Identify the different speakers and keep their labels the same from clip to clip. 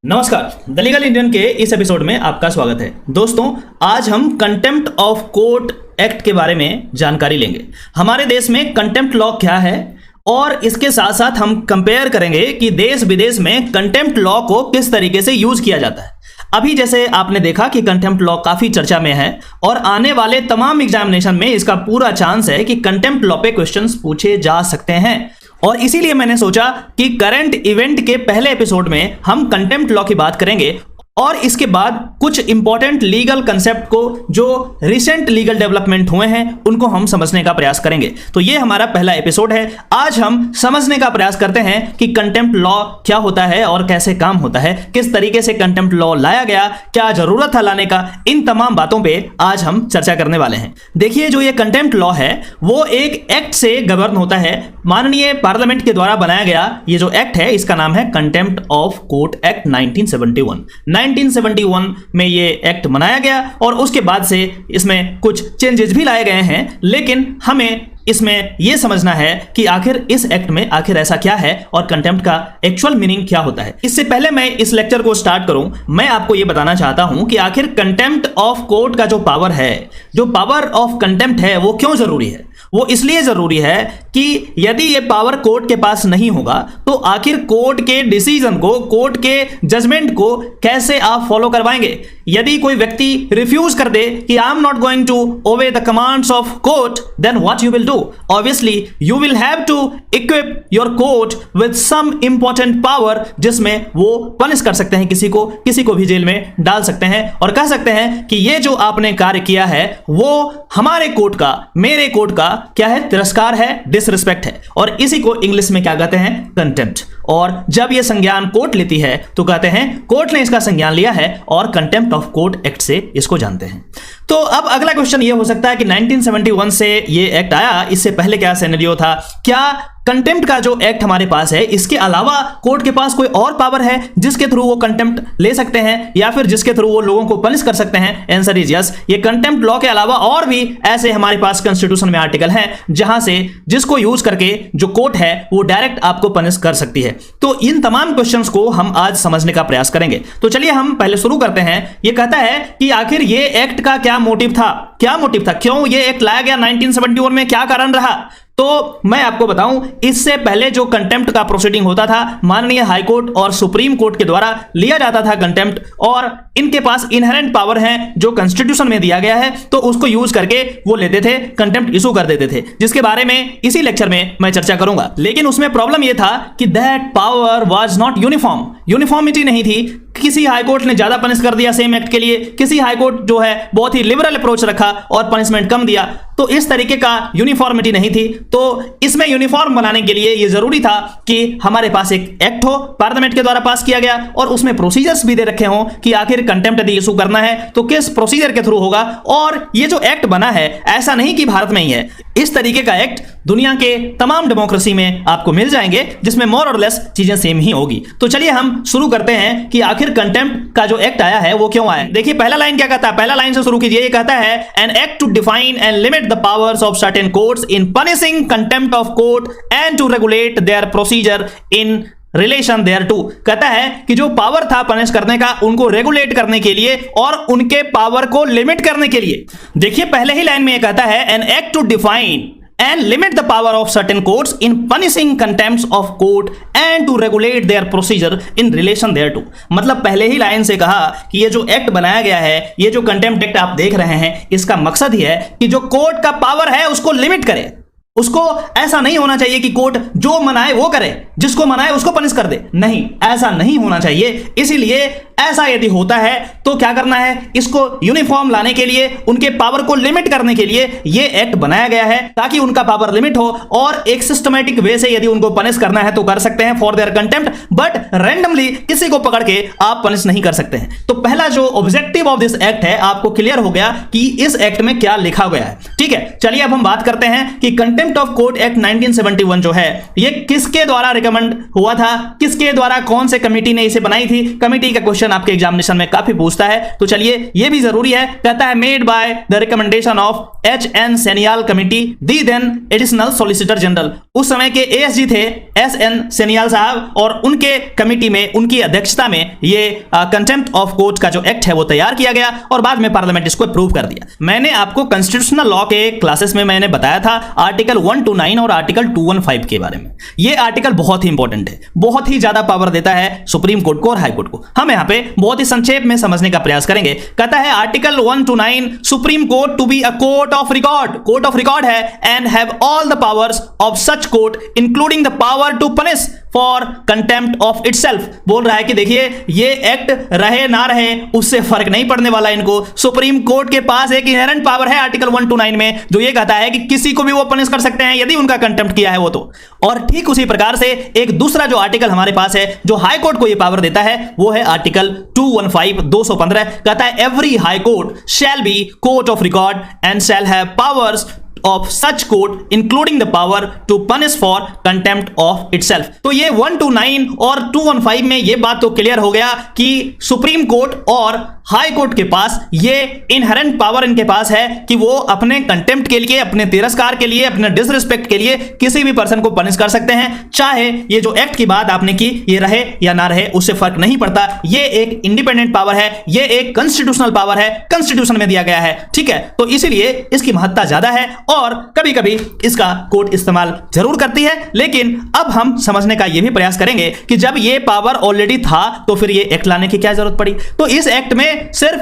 Speaker 1: नमस्कार, the legal Indian के इस एपिसोड में आपका स्वागत है। दोस्तों, आज हम कंटेम्प्ट ऑफ कोर्ट एक्ट के बारे में जानकारी लेंगे। हमारे देश में कंटेम्प्ट लॉ क्या है और इसके साथ साथ हम कंपेयर करेंगे कि देश विदेश में कंटेम्प्ट लॉ को किस तरीके से यूज किया जाता है। अभी जैसे आपने देखा कि कंटेम्प्ट लॉ काफी चर्चा में है और आने वाले तमाम एग्जामिनेशन में इसका पूरा चांस है कि कंटेम्प्ट लॉ पे क्वेश्चंस पूछे जा सकते हैं। और इसीलिए मैंने सोचा कि करंट इवेंट के पहले एपिसोड में हम कंटेम्प्ट लॉ की बात करेंगे और इसके बाद कुछ इंपॉर्टेंट लीगल कंसेप्ट को जो रिसेंट लीगल डेवलपमेंट हुए हैं उनको हम समझने का प्रयास करेंगे। तो ये हमारा पहला एपिसोड है। आज हम समझने का प्रयास करते हैं कि कंटेम्प्ट लॉ क्या होता है और कैसे काम होता है, किस तरीके से कंटेम्प्ट लॉ लाया गया, क्या जरूरत था लाने का। इन तमाम बातों पे आज हम चर्चा करने वाले हैं। देखिए, जो ये कंटेम्प्ट लॉ है वो एक एक्ट से गवर्न होता है। माननीय पार्लियामेंट के द्वारा बनाया गया ये जो एक्ट है इसका नाम है कंटेम्प्ट ऑफ कोर्ट एक्ट 1971 में ये एक्ट बनाया गया और उसके बाद से इसमें कुछ चेंजेस भी लाए गए हैं, लेकिन हमें इसमें यह समझना है कि आखिर इस एक्ट में आखिर ऐसा क्या है और कंटेम्प्ट का एक्चुअल मीनिंग क्या होता है। इससे पहले मैं इस लेक्चर को स्टार्ट करूं, मैं आपको यह बताना चाहता हूं कि आखिर कंटेम्प्ट ऑफ कोर्ट का जो पावर है, जो पावर ऑफ कंटेम्प्ट है, वो क्यों जरूरी है। वो इसलिए जरूरी है कि यदि ये पावर कोर्ट के पास नहीं होगा तो आखिर कोर्ट के डिसीजन को, कोर्ट के जजमेंट को कैसे आप फॉलो करवाएंगे। यदि कोई व्यक्ति रिफ्यूज कर दे कि I am not going to obey the commands of court, then what you will do. Obviously you will have to equip your court with some important power जिसमें वो पनिश कर सकते हैं किसी को भी जेल में डाल सकते हैं और कह सकते हैं कि ये जो आपने कार्य किया है वो हमारे कोर्ट का, मेरे कोर्ट का क्या है, तिरस्कार है, डिसरिस्पेक्ट है। और इसी को इंग्लिश में क्या कहते हैं, कंटेम्प्ट। और जब यह संज्ञान कोर्ट लेती है तो कहते हैं कोर्ट ने इसका संज्ञान लिया है और कंटेम्प्ट ऑफ कोर्ट एक्ट से इसको जानते हैं। तो अब अगला क्वेश्चन यह हो सकता है कि 1971 से ये एक्ट आया, इससे पहले क्या सिनेरियो था। क्या कंटेम्प्ट का जो एक्ट हमारे पास है इसके अलावा कोर्ट के पास कोई और पावर है जिसके थ्रू वो कंटेम्प्ट ले सकते हैं या फिर जिसके थ्रू वो लोगों को पनिश कर सकते हैं। Answer is yes. ये कंटेम्प्ट लॉ के अलावा और भी ऐसे हमारे पास कॉन्स्टिट्यूशन में आर्टिकल हैं जहां से जिसको यूज करके जो कोर्ट है वो डायरेक्ट आपको पनिश कर सकती है। तो इन तमाम क्वेश्चंस को हम आज समझने का प्रयास करेंगे। तो चलिए हम पहले शुरू करते हैं। ये कहता है कि आखिर ये एक्ट का क्या मोटिव था, क्यों ये एक्ट लाया गया 1971 में, क्या कारण रहा। तो मैं आपको बताऊं, इससे पहले जो कंटेम्प्ट का प्रोसीडिंग होता था माननीय हाई कोर्ट और सुप्रीम कोर्ट के द्वारा लिया जाता था कंटेम्प्ट, और इनके पास इनहेरेंट पावर है जो कॉन्स्टिट्यूशन में दिया गया है, तो उसको यूज करके वो लेते थे, कंटेम्प्ट इशू कर देते थे, जिसके बारे में इसी लेक्चर में मैं चर्चा करूंगा। लेकिन उसमें प्रॉब्लम यह था कि that power was not uniform, uniformity नहीं थी। किसी हाईकोर्ट ने ज्यादा पनिश कर दिया सेम एक्ट के लिए, किसी हाईकोर्ट जो है बहुत ही लिबरल अप्रोच रखा और पनिशमेंट कम दिया। तो इस तरीके का यूनिफॉर्मिटी नहीं थी। तो इसमें यूनिफॉर्म बनाने के लिए यह जरूरी था कि हमारे पास एक एक्ट हो, पार्लियामेंट के द्वारा पास किया गया, और उसमें प्रोसीजर्स भी दे रखे हों कि आखिर कंटेम्प्ट यदि इशू करना है तो किस प्रोसीजर के थ्रू होगा। और ये जो एक्ट बना है ऐसा नहीं कि भारत में ही है, इस तरीके का एक्ट दुनिया के तमाम डेमोक्रेसी में आपको मिल जाएंगे जिसमें मोर और लेस चीजें सेम ही होगी। तो चलिए हम शुरू करते हैं कि आखिर कंटेम्प्ट का जो एक्ट आया है वो क्यों आया। देखिए पहला लाइन क्या कहता है, पहला लाइन से शुरू कीजिए। ये कहता है an act to define and limit the powers of certain courts in punishing contempt of court and to regulate their procedure in relation thereto. कहता है कि जो पावर था पनिश करने का उनको रेगुलेट करने के लिए और उनके पावर को लिमिट करने के लिए। देखिए पहले ही लाइन में यह कहता है an act to define and limit the power of certain courts in punishing contempts of court and to regulate their procedure in relation thereto। मतलब पहले ही लाइन से कहा कि ये जो एक्ट बनाया गया है, ये जो कंटेम्प्ट एक्ट आप देख रहे हैं, इसका मकसद ही है कि जो कोर्ट का पावर है उसको लिमिट करे। उसको ऐसा नहीं होना चाहिए कि कोर्ट जो मनाए वो करे, जिसको मनाए उसको पनिश कर दे, नहीं, ऐसा नहीं होना चाहिए। इसीलिए ऐसा यदि होता है तो क्या करना है, इसको यूनिफॉर्म लाने के लिए, उनके पावर को लिमिट करने के लिए ये एक्ट बनाया गया है ताकि उनका पावर लिमिट हो और एक सिस्टमैटिक वे से यदि उनको पनिश करना है तो कर सकते हैं for their contempt, but randomly किसी को पकड़ के आप पनिश नहीं कर सकते हैं। तो पहला जो ऑब्जेक्टिव ऑफ दिस एक्ट है आपको क्लियर हो गया कि इस एक्ट में क्या लिखा गया है। ठीक है, चलिए अब हम बात करते हैं कि कंटेम्प्ट ऑफ कोर्ट एक्ट 1971 जो है ये किसके द्वारा रिकमेंड हुआ था, किसके द्वारा, कौन से कमेटी ने इसे बनाई थी। कमेटी का क्वेश्चन क्वेश्चन आपके एग्जामिनेशन में काफी पूछता है, तो चलिए ये भी जरूरी है। कहता है made by the recommendation of H.N. Sanyal committee the then additional solicitor general. उस समय के ASG थे S.N. सेनियाल साहब, और उनके कमिटी में, उनकी अध्यक्षता में ये कंटेम्प्ट ऑफ कोर्ट का जो एक्ट है वो तैयार किया गया और बाद में पार्लियामेंट इसको अप्रूव कर दिया। मैंने आपको कॉन्स्टिट्यूशनल लॉ के क्लासेस में मैंने बताया था आर्टिकल 129 और आर्टिकल 215 के बारे में। ये आर्टिकल बहुत ही इंपॉर्टेंट है, बहुत ही ज्यादा पावर देता है सुप्रीम कोर्ट को और हाई कोर्ट को। हम यहाँ पे बहुत ही संक्षेप में समझने का प्रयास करेंगे। कहता है article 129 supreme court to be a court of record, court of record है, and have all the powers of such court including the power to punish for contempt of itself. बोल रहा है कि देखिए ये एक्ट रहे ना रहे उससे फर्क नहीं पड़ने वाला इनको। सुप्रीम कोर्ट के पास एक इनहेरेंट पावर है आर्टिकल 129 में, जो ये कहता है कि किसी को भी वो पनिश कर सकते हैं यदि उनका कंटेम्प्ट किया है वो तो। और ठीक उसी प्रकार से एक दूसरा जो आर्टिकल हमारे पास है जो हाई कोर्ट को ये पावर देता है वो है आर्टिकल 215 कहता है every high court shall be court of record and shall have powers of such court including the power to punish for contempt of itself। तो ये 129 और 215 में ये बात तो क्लियर हो गया कि सुप्रीम कोर्ट और हाई कोर्ट के पास ये इनहेरेंट पावर इनके पास है कि वो अपने कंटेम्प्ट के लिए, अपने तिरस्कार के लिए, अपने डिसरिस्पेक्ट के लिए किसी भी पर्सन को पनिश कर सकते हैं। चाहे ये जो एक्ट की बात आपने की ये रहे या ना रहे उससे फर्क नहीं पड़ता। ये एक इंडिपेंडेंट पावर है, ये एक कॉन्स्टिट्यूशनल पावर है, कॉन्स्टिट्यूशन में दिया गया है, ठीक है। तो इसीलिए इसकी महत्ता ज्यादा है और कभी कभी इसका कोर्ट इस्तेमाल जरूर करती है। लेकिन अब हम समझने का यह भी प्रयास करेंगे कि जब ये पावर ऑलरेडी था तो फिर ये एक्ट लाने की क्या जरूरत पड़ी। तो इस एक्ट में सिर्फ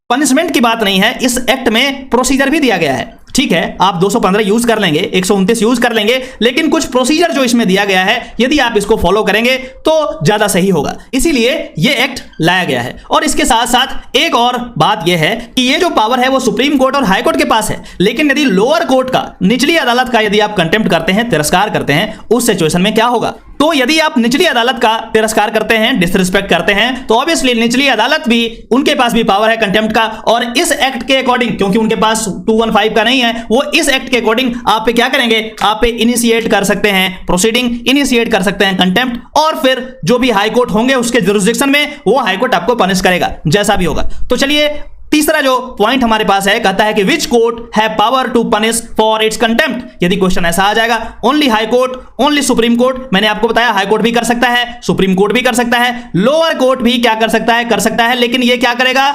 Speaker 1: पनिशमेंट की बात नहीं है, इस एक्ट में प्रोसीजर भी दिया गया है, ठीक है। आप 215 यूज कर लेंगे, 129 यूज कर लेंगे, लेकिन कुछ प्रोसीजर जो इसमें दिया गया है यदि आप इसको फॉलो करेंगे तो ज्यादा सही होगा, इसीलिए ये एक्ट लाया गया है। और इसके साथ साथ एक और बात यह है कि ये जो पावर है वो सुप्रीम कोर्ट और हाई कोर्ट के पास है, लेकिन यदि लोअर कोर्ट का, निचली अदालत का यदि आप कंटेम्प्ट करते हैं, तिरस्कार करते हैं, उस सिचुएशन में क्या होगा। तो यदि आप निचली अदालत का तिरस्कार करते हैं, डिसरिस्पेक्ट करते हैं, तो ऑब्वियसली निचली अदालत भी, उनके पास भी पावर है कंटेम्प्ट का, और इस एक्ट के अकॉर्डिंग, क्योंकि उनके पास 215 का नहीं है, वो इस एक्ट के अकॉर्डिंग आप पे क्या करेंगे, आप पे इनिशिएट कर सकते हैं प्रोसीडिंग, इनिशिएट कर सकते हैं कंटेम्प्ट, और फिर जो भी हाई कोर्ट होंगे उसके जुरिसडिक्शन में वो हाई कोर्ट आपको पनिश करेगा जैसा भी होगा। तो चलिए तीसरा जो पॉइंट हमारे पास है, कहता है कि which court have power to punish for its contempt. यदि क्वेश्चन ऐसा आ जाएगा, only high court, only supreme court. मैंने आपको बताया हाई कोर्ट भी कर सकता है, सुप्रीम कोर्ट भी कर सकता है, लोअर कोर्ट भी क्या कर सकता है, कर सकता है, लेकिन ये क्या करेगा,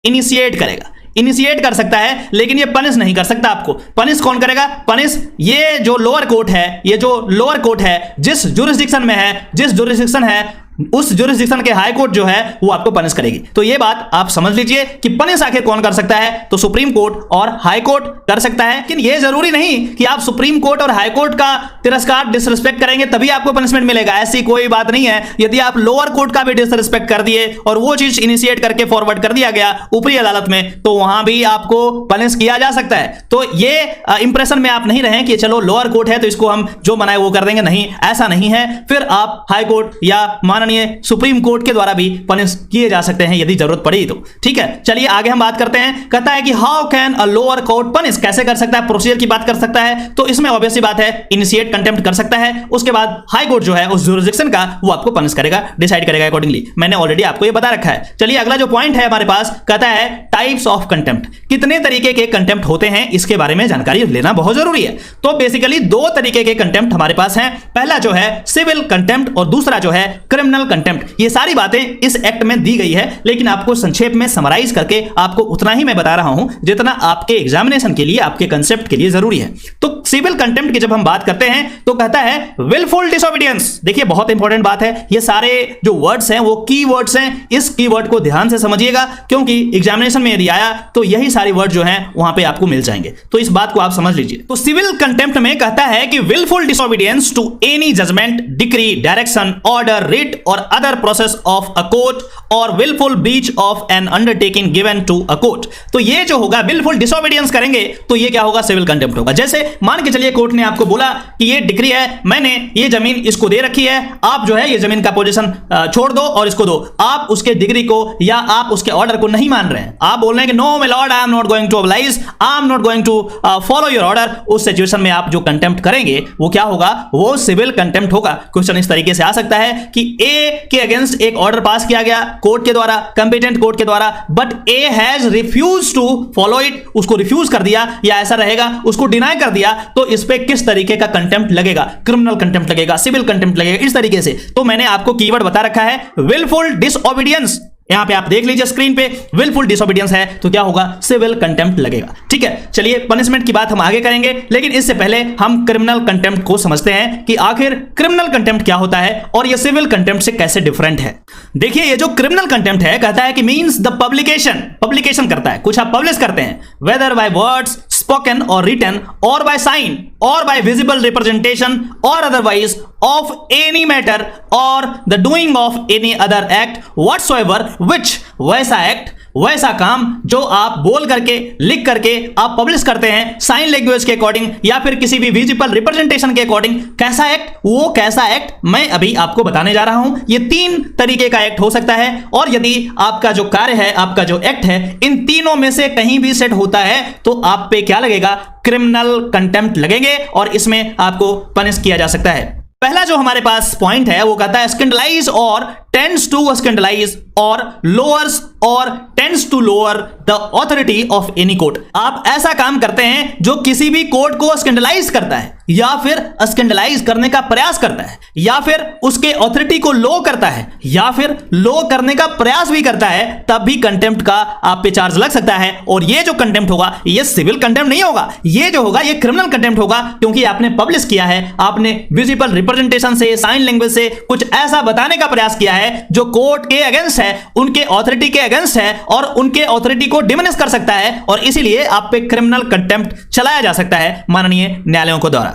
Speaker 1: इनिशिएट करेगा, इनिशिएट कर सकता है, लेकिन ये पनिश नहीं कर सकता आपको। पनिश कौन करेगा, पनिश ये जो लोअर कोर्ट है, ये जो लोअर कोर्ट है जिस जुरिसडिक्शन में है, जिस जुरिसडिक्शन है उस जुरिसडिक्शन के हाई कोर्ट जो है वो आपको पनिश करेगी। तो ये बात आप समझ लीजिए कि पनिश आखिर कौन कर सकता है, तो सुप्रीम कोर्ट और हाई कोर्ट कर सकता है। लेकिन ये जरूरी नहीं कि आप सुप्रीम कोर्ट और हाई कोर्ट का तिरस्कार, डिसरिस्पेक्ट करेंगे तभी आपको पनिशमेंट मिलेगा, ऐसी कोई बात नहीं है। यदि आप लोअर कोर्ट का भी डिसरिस्पेक्ट कर दिए और वो चीज इनिशिएट करके फॉरवर्ड कर दिया गया ऊपरी अदालत में, तो वहां भी आपको पनिश किया जा सकता है। तो ये इंप्रेशन में आप नहीं रहें कि चलो लोअर कोर्ट है तो इसको हम जो बनाए वो कर देंगे, नहीं, ऐसा नहीं है। फिर आप हाई कोर्ट या माननीय सुप्रीम कोर्ट के द्वारा भी पनिश किए जा सकते हैं यदि जरूरत पड़ी तो, ठीक है। चलिए आगे हम बात करते हैं। कहता है कि how can a lower court punish, कैसे कर सकता है, प्रोसीजर की बात कर सकता है। तो इसमें ऑब्वियसली बात है इनिशिएट कंटेम्प्ट कर सकता है, उसके बाद हाई कोर्ट जो है उस जुरिसडिक्शन का वो आपको पनिश करेगा, डिसाइड करेगा अकॉर्डिंगली। मैंने ऑलरेडी आपको ये बता रखा है। चलिए अगला जो पॉइंट है हमारे पास, कहता है टाइप्स ऑफ कंटेम्प्ट, कितने तरीके के कंटेम्प्ट होते हैं इसके बारे में जानकारी लेना बहुत जरूरी है। तो बेसिकली दो तरीके के कंटेम्प्ट हमारे पास हैं, पहला जो है सिविल कंटेम्प्ट और दूसरा जो है क्रिमिनल कंटेम्प्ट। ये सारी बातें इस एक्ट में दी गई है, लेकिन आपको संक्षेप में समराइज करके आपको उतना ही मैं बता रहा हूं जितना आपके एग्जामिनेशन के लिए, आपके कंसेप्ट के लिए जरूरी है। तो सिविल कंटेम्प्ट की जब हम बात करते हैं तो कहता है विलफुल डिसोबीडियंस। देखिए बहुत इंपॉर्टेंट बात है, ये सारे जो वर्ड्स हैं वो की वर्ड्स हैं, इस की वर्ड को ध्यान से समझिएगा क्योंकि एग्जामिनेशन में यदि आया तो यही सारे वर्ड जो हैं वहां पे आपको मिल जाएंगे, तो इस बात को आप समझ लीजिए। तो सिविल कंटेम्प्ट में कहता है कि wilful disobedience to any judgment, decree, direction, order, writ or other process of a court or willful breach of an undertaking given to a court। तो ये जो होगा willful disobedience करेंगे तो ये क्या होगा, सिविल कंटेम्प्ट होगा। जैसे मान के चलिए कोर्ट ने आपको बोला कि ये डिक्री है, मैंने ये जमीन इसको दे रखी है, आप जो है ये जमीन का पोजीशन छोड़ दो और इसको दो। आप उसके डिग्री को या आप उसके ऑर्डर को नहीं मान रहे हैं, आप बोल रहे हैं कि no my lord, I am not going to oblige, I am not going to follow your order. उस सिचुएशन में आप जो कंटेम्प्ट करेंगे वो क्या होगा, वो सिविल कंटेम्प्ट होगा। क्वेश्चन इस तरीके से आ सकता है कि ए ए के अगेंस्ट एक ऑर्डर पास किया गया कोर्ट के द्वारा, कंपिटेंट कोर्ट के द्वारा, but a has refuse to follow it, उसको रिफ्यूज कर दिया या ऐसा रहेगा उसको डिनाई कर दिया, तो इस पे किस तरीके का कंटेम्प्ट लगेगा? क्रिमिनल कंटेम्प्ट लगेगा, सिविल कंटेम्प्ट लगेगा, इस तरीके से। तो मैंने आपको कीवर्ड बता रखा है विलफुल डिसओबीडियंस। यहां पे आप देख लीजिए स्क्रीन पे, विलफुल डिसओबीडियंस है तो क्या होगा? सिविल कंटेम्प्ट लगेगा। ठीक है, चलिए पनिशमेंट की बात हम आगे करेंगे, लेकिन इससे पहले हम क्रिमिनल कंटेम्प्ट को समझते हैं कि आखिर क्रिमिनल कंटेम्प्ट क्या होता है और ये सिविल कंटेम्प्ट से कैसे डिफरेंट है। देखिए, ये जो क्रिमिनल कंटेम्प्ट है कहता है कि मींस द पब्लिकेशन करता है, कुछ आप पब्लिश करते हैं, वेदर बाय वर्ड्स स्पोकन और रिटन और बाय साइन और बाय विजिबल रिप्रेजेंटेशन और अदरवाइज ऑफ एनी मैटर और the doing of any other act whatsoever which, वैसा एक्ट, वैसा काम जो आप बोल करके लिख करके आप पब्लिश करते हैं साइन लैंग्वेज के अकॉर्डिंग या फिर किसी भी विजिबल रिप्रेजेंटेशन के अकॉर्डिंग। कैसा एक्ट? वो कैसा एक्ट मैं अभी आपको बताने जा रहा हूं। ये 3 तरीके का एक्ट हो सकता है और यदि आपका जो कार्य है, आपका जो एक्ट है, इन तीनों में से कहीं भी सेट होता है तो आप पे क्या लगेगा? क्रिमिनल कंटेम्प्ट लगेंगे और इसमें आपको पनिश किया जा सकता है। पहला जो हमारे पास पॉइंट है वो कहता है स्कैंडलाइज और टेंड्स टू स्कैंडलाइज और लोअर्स और tends to lower the authority of any court. आप ऐसा काम करते हैं जो किसी भी कोर्ट को स्कैंडलाइज करता है या फिर स्कैंडलाइज करने का प्रयास करता है या फिर उसके ऑथोरिटी को लो करता है या फिर लो करने का प्रयास भी करता है, तब भी कंटेम्प्ट का आप पे चार्ज लग सकता है। और ये जो कंटेम्प्ट होगा ये सिविल कंटेम्प्ट नहीं होगा, ये जो होगा ये क्रिमिनल कंटेम्प्ट होगा, क्योंकि आपने पब्लिश किया है, आपने विजिबल रिप्रेजेंटेशन से, साइन लैंग्वेज से कुछ ऐसा बताने का प्रयास किया है जो कोर्ट के अगेंस्ट है, उनके ऑथोरिटी के अगेंस्ट है और उनके ऑथोरिटी को डिमिनिश कर सकता है और इसीलिए आप पे क्रिमिनल कंटेम्प्ट चलाया जा सकता है माननीय न्यायालयों के द्वारा।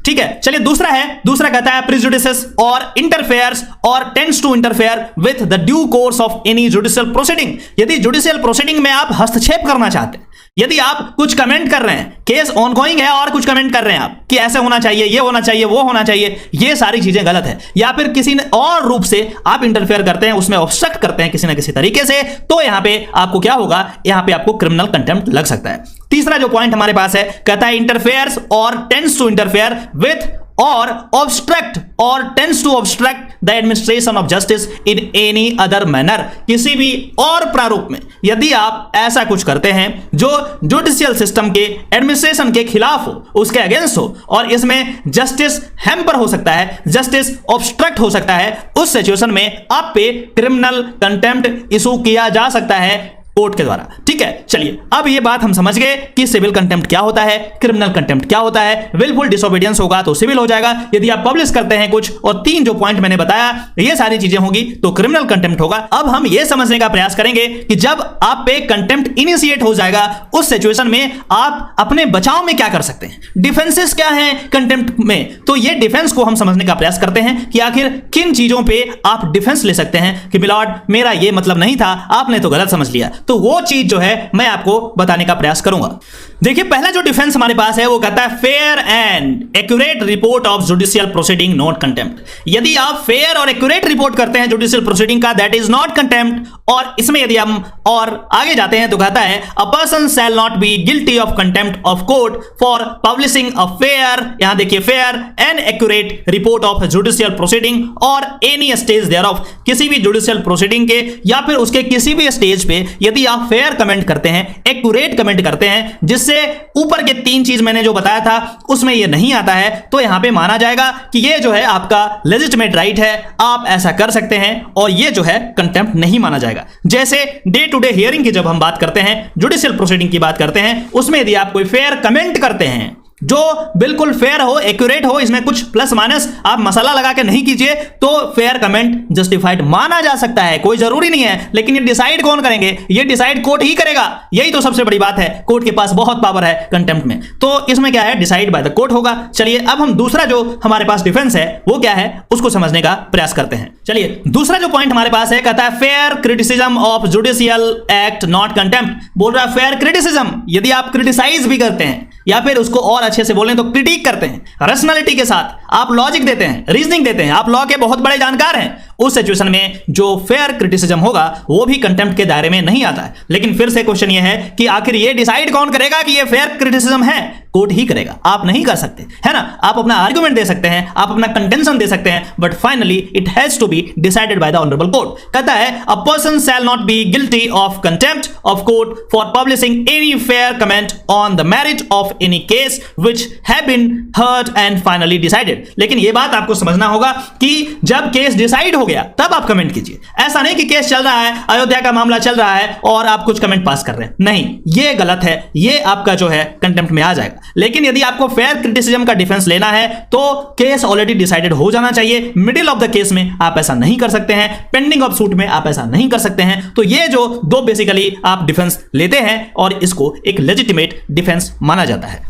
Speaker 1: ठीक है, चलिए दूसरा कहता है प्रिजुडिसेस और इंटरफेयर्स और tends to interfere with the due course of any judicial proceeding. यदि जुडिशियल प्रोसीडिंग में आप हस्तक्षेप करना चाहते हैं, यदि आप कुछ कमेंट कर रहे हैं, केस ऑनगोइंग है और कुछ कमेंट कर रहे हैं आप कि ऐसे होना चाहिए, ये होना चाहिए, वो होना चाहिए, ये सारी चीजें गलत है, या फिर किसी और रूप से आप इंटरफेयर करते हैं, उसमें ऑब्स्ट्रक्ट करते हैं किसी ना किसी तरीके से, तो यहां पे आपको क्या होगा? यहां पे आपको क्रिमिनल कंटेम्प्ट लग सकता है। तीसरा जो पॉइंट हमारे पास है कहता है इंटरफेयर्स और टेंड्स टू इंटरफेयर विथ और ऑब्स्ट्रक्ट और tends to obstruct the administration of justice in any other manner. किसी भी और प्रारूप में यदि आप ऐसा कुछ करते हैं जो जुडिशियल सिस्टम के एडमिनिस्ट्रेशन के खिलाफ हो, उसके अगेंस्ट हो और इसमें जस्टिस हैम्पर हो सकता है, जस्टिस ऑब्स्ट्रक्ट हो सकता है, उस सिचुएशन में आप पे क्रिमिनल कंटेम्प्ट इशू किया जा सकता है कोर्ट के द्वारा। ठीक है, चलिए अब ये बात हम समझ गए कि सिविल कंटेम्प्ट क्या होता है, क्रिमिनल कंटेम्प्ट क्या होता है। विलफुल डिसोबीडियंस होगा तो सिविल हो जाएगा, यदि आप पब्लिश करते हैं कुछ और 3 जो पॉइंट मैंने बताया ये सारी चीजें होंगी तो क्रिमिनल कंटेम्प्ट होगा। अब हम ये समझने का प्रयास करेंगे कि जब आप पे कंटेम्प्ट इनिशिएट हो जाएगा उस सिचुएशन में आप अपने बचाव में क्या कर सकते हैं, डिफेंसेस क्या है कंटेम्प्ट में। तो ये डिफेंस को हम समझने का प्रयास करते हैं कि आखिर किन चीजों पे आप डिफेंस ले सकते हैं कि मिलॉर्ड मेरा ये मतलब नहीं था, आपने तो गलत समझ लिया। तो वो चीज जो है मैं आपको बताने का प्रयास करूंगा। देखिए, पहला जो डिफेंस हमारे पास है वो कहता है fair and accurate report of judicial proceeding not contempt. यदि आप फेयर और एक्यूरेट रिपोर्ट करते हैं जुडिशियल प्रोसीडिंग का, दैट इज नॉट कंटेम्प्ट। और इसमें यदि हम और आगे जाते हैं तो कहता है a person shall not be guilty of contempt of court for publishing a fair, यहां देखिए fair and accurate report of judicial proceeding और एनी स्टेज देयर ऑफ, किसी भी जुडिशियल प्रोसीडिंग के या फिर उसके किसी भी स्टेज पे यदि आप फेयर कमेंट करते हैं, एक्यूरेट कमेंट करते हैं, जिससे ऊपर के 3 चीज मैंने जो बताया था उसमें ये नहीं आता है, तो यहां पे माना जाएगा कि ये जो है आपका लेजिटिमेट राइट है, आप ऐसा कर सकते हैं और ये जो है कंटेम्प्ट नहीं माना जाएगा। जैसे डे टू डे हियरिंग की जब हम बात करते हैं, जुडिशियल प्रोसीडिंग की बात करते हैं, उसमें यदि आप कोई फेयर कमेंट करते हैं जो बिल्कुल फेयर हो, एक्यूरेट हो, इसमें कुछ प्लस माइनस आप मसाला लगा के नहीं कीजिए, तो फेयर कमेंट जस्टिफाइड माना जा सकता है, कोई जरूरी नहीं है। लेकिन ये डिसाइड कौन करेंगे? ये डिसाइड कोर्ट ही करेगा, यही तो सबसे बड़ी बात है। कोर्ट के पास बहुत पावर है कंटेम्प्ट में, तो इसमें क्या है, डिसाइड बाय द कोर्ट होगा। चलिए अब हम दूसरा जो हमारे पास डिफेंस है वो क्या है उसको समझने का प्रयास करते हैं। चलिए दूसरा जो पॉइंट हमारे पास है कहता है fair criticism of judicial act not contempt. बोल रहा है फेयर क्रिटिसिज्म, यदि आप क्रिटिसाइज भी करते हैं या फिर उसको और अच्छे से बोलें तो क्रिटिक करते हैं, रैशनैलिटी के साथ आप लॉजिक देते हैं, रीजनिंग देते हैं, आप लॉ के बहुत बड़े जानकार हैं, उस सिचुएशन में जो फेयर क्रिटिसिज्म होगा वो भी कंटेम्प्ट के दायरे में नहीं आता है। लेकिन फिर से क्वेश्चन ये है कि आखिर ये डिसाइड कौन करेगा कि ये फेयर क्रिटिसिज्म है? कोर्ट ही करेगा, आप नहीं कर सकते, है ना। आप अपना आर्गुमेंट दे सकते हैं, आप अपना कंटेंशन दे सकते हैं, but finally it has to be decided by the honourable court. कहता है a person shall not be guilty of contempt of court for publishing any fair comment on the merit of any case which have been heard and finally decided. लेकिन यह बात आपको समझना होगा कि जब केस डिसाइड हो गया तब आप कमेंट कीजिए। ऐसा नहीं कि केस चल रहा है, अयोध्या का मामला चल रहा है और आप कुछ कमेंट पास कर रहे हैं, नहीं, ये गलत है, ये आपका जो है कंटेम्प्ट में आ जाएगा। लेकिन यदि आपको फेयर क्रिटिसिज्म का डिफेंस लेना है तो केस ऑलरेडी डिसाइडेड हो जाना चाहिए। मिडिल ऑफ द केस में आप ऐसा नहीं कर सकते हैं, पेंडिंग ऑफ सूट में आप ऐसा नहीं कर सकते हैं। तो ये जो दो बेसिकली आप डिफेंस लेते हैं और इसको एक लेजिटिमेट डिफेंस माना जाता है।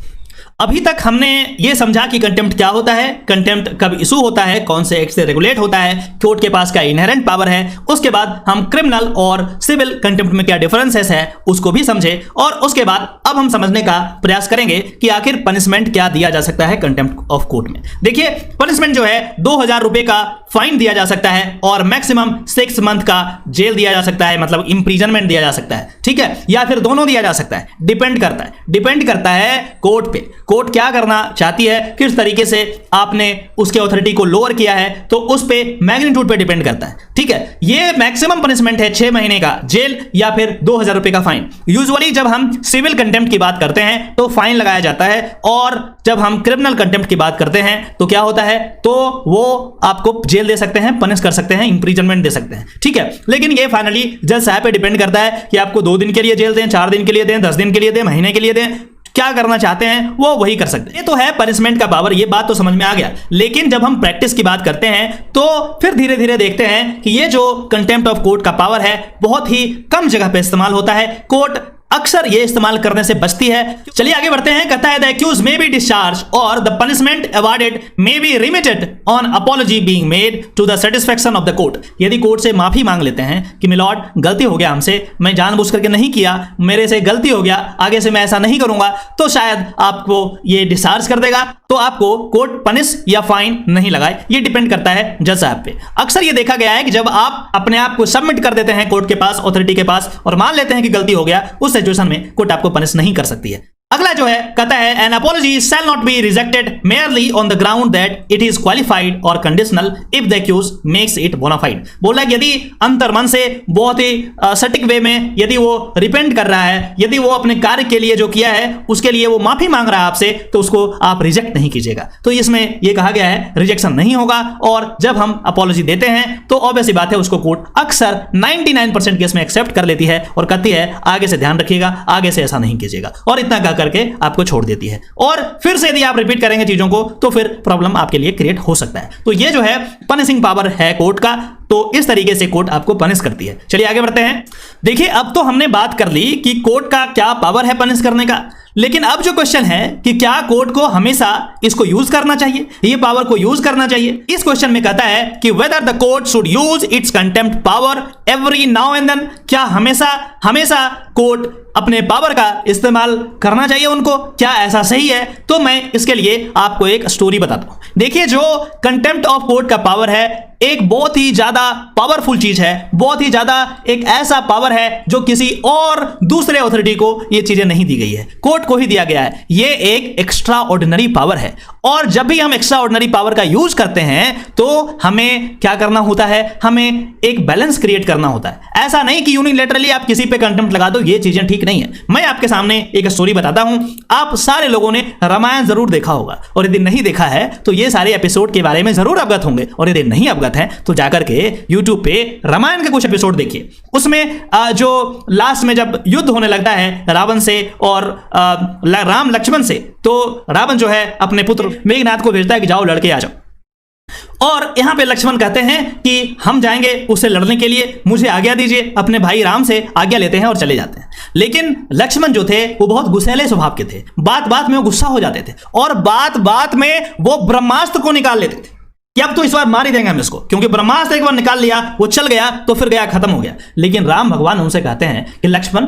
Speaker 1: अभी तक हमने ये समझा कि कंटेम्प्ट क्या होता है, कंटेम्प्ट कब इशू होता है, कौन से एक्ट से रेगुलेट होता है, कोर्ट के पास क्या इनहेरेंट पावर है। उसके बाद हम क्रिमिनल और सिविल कंटेम्प्ट में क्या डिफरेंसेस है उसको भी समझे। और उसके बाद अब हम समझने का प्रयास करेंगे कि आखिर पनिशमेंट क्या दिया जा सकता है कंटेम्प्ट ऑफ कोर्ट में। देखिए पनिशमेंट जो है 2000 रुपए का फाइन दिया जा सकता है और मैक्सिमम 6 मंथ का जेल दिया जा सकता है, मतलब इंप्रिजनमेंट दिया जा सकता है, ठीक है, या फिर दोनों दिया जा सकता है। डिपेंड करता है कोर्ट पे, कोर्ट क्या करना चाहती है, किस तरीके से आपने उसके अथॉरिटी को लोअर किया है, तो उस पे मैग्नीट्यूड पे डिपेंड करता है, ठीक है। ये मैक्सिमम पनिशमेंट है 6 महीने का जेल या फिर 2000 रुपए का फाइन। यूजुअली जब हम सिविल कंटेम्प्ट की बात करते हैं तो फाइन लगाया जाता है, और जब हम क्रिमिनल कंटेम्प्ट की बात करते हैं तो क्या होता है, तो वो आपको जेल दे सकते हैं, पनिश कर सकते हैं, इंप्रिजनमेंट दे सकते हैं, ठीक है। लेकिन ये फाइनली जज साहब पे डिपेंड करता है कि आपको 2 दिन के लिए जेल दें, 4 दिन के लिए दें, 10 दिन के लिए दें, महीने के लिए दें, क्या करना चाहते हैं वो वही कर सकते हैं। ये तो है पनिशमेंट का पावर, ये बात तो समझ में आ गया। लेकिन जब हम प्रैक्टिस की बात करते हैं तो फिर धीरे धीरे देखते हैं कि ये जो कंटेम्प्ट ऑफ कोर्ट का पावर है बहुत ही कम जगह पे इस्तेमाल होता है, कोर्ट अक्सर ये इस्तेमाल करने से बचती है। चलिए आगे बढ़ते हैं। कहता है the accused may be discharge or the punishment awarded may be remitted on apology being made to the satisfaction of the court. यदि कोर्ट से माफी मांग लेते हैं कि मिलॉर्ड गलती हो गया हमसे, मैं जानबूझ करके नहीं किया, मेरे से गलती हो गया, आगे से मैं ऐसा नहीं करूंगा, तो शायद आपको ये डिस्चार्ज कर देगा, तो आपको कोर्ट पनिश या फाइन नहीं लगाए। ये डिपेंड करता है जज साहब पे। अक्सर ये देखा गया है कि जब आप अपने आप को सबमिट कर देते हैं कोर्ट के पास, अथॉरिटी के पास, और मान लेते हैं कि गलती हो गया, उस सिचुएशन में कोर्ट आपको पनिश नहीं कर सकती है। अगला जो है कहता है an apology shall not be rejected merely on the ground that it is qualified or conditional if the accused makes it bona fide. बोला कि यदि अंतर्मन से बहुत ही सटीक वे में यदि वो रिपेंट कर रहा है, यदि वो अपने कार्य के लिए जो किया है उसके लिए वो माफी मांग रहा है आपसे, तो उसको आप रिजेक्ट नहीं कीजिएगा। तो इसमें ये कहा गया है रिजेक्शन नहीं होगा। और जब हम अपॉलजी देते हैं तो ऑब्वियस बात है उसको कोर्ट अक्सर 99% केस में एक्सेप्ट कर लेती है और कहती है आगे से ध्यान रखिएगा, आगे से ऐसा नहीं कीजिएगा, और इतना करके आपको छोड़ देती है। और फिर से यदि आप रिपीट करेंगे चीजों को तो फिर प्रॉब्लम आपके लिए क्रिएट हो सकता है। तो ये जो है पनिशिंग पावर है कोर्ट का, तो इस तरीके से कोर्ट आपको पनिश करती है। चलिए आगे बढ़ते हैं। देखिए अब तो हमने बात कर ली कि कोर्ट का क्या पावर है पनिश करने का, लेकिन अब जो क्वेश्चन है कि क्या कोर्ट को हमेशा इसको यूज करना चाहिए, ये पावर को यूज करना चाहिए। इस क्वेश्चन में कहता है कि whether the court should use its contempt power every now and then. क्या हमेशा कोर्ट अपने पावर का इस्तेमाल करना चाहिए उनको, क्या ऐसा सही है? तो मैं इसके लिए आपको एक स्टोरी बताता हूं। देखिए जो कंटेम्प्ट ऑफ कोर्ट का पावर है एक बहुत ही ज्यादा पावरफुल चीज है, बहुत ही ज्यादा एक ऐसा पावर है जो किसी और दूसरे अथॉरिटी को ये चीजें नहीं दी गई है, कोर्ट को ही दिया गया है। ये एक एक्स्ट्रा ऑर्डिनरी पावर है, और जब भी हम एक्स्ट्रा ऑर्डिनरी पावर का यूज करते हैं तो हमें क्या करना होता है, हमें एक बैलेंस क्रिएट करना होता है। ऐसा नहीं कि यूनिलैटरली आप किसी पे कंटेम्प्ट लगा दो, ये चीजें ठीक नहीं है। मैं आपके सामने एक स्टोरी बताता हूं। आप सारे लोगों ने रामायण जरूर देखा होगा, और यदि नहीं देखा है तो ये सारे एपिसोड के बारे में जरूर अवगत होंगे, और यदि नहीं अवगत है तो जाकर के YouTube पे रामायण के कुछ एपिसोड देखिए। उसमें जो लास्ट में जब युद्ध होने लगता है रावण से और राम लक्ष्मण से, तो रावण जो है अपने पुत्र मेघनाथ को भेजता है कि जाओ लड़के आ जाओ। और यहां पे लक्ष्मण कहते हैं कि हम जाएंगे उससे लड़ने के लिए, मुझे आज्ञा दीजिए। अपने भाई राम से आज्ञा लेते हैं और चले जाते हैं। लेकिन लक्ष्मण जो थे वो बहुत गुस्सैले स्वभाव के थे, बात बात में वो गुस्सा हो जाते थे, और बात बात में वो ब्रह्मास्त्र को निकाल लेते थे कि अब तो इस बार मार ही देंगे हम इसको, क्योंकि ब्रह्मास्त्र एक बार निकाल लिया, वो चल गया तो फिर गया, खत्म हो गया। लेकिन राम भगवान उनसे कहते हैं कि लक्ष्मण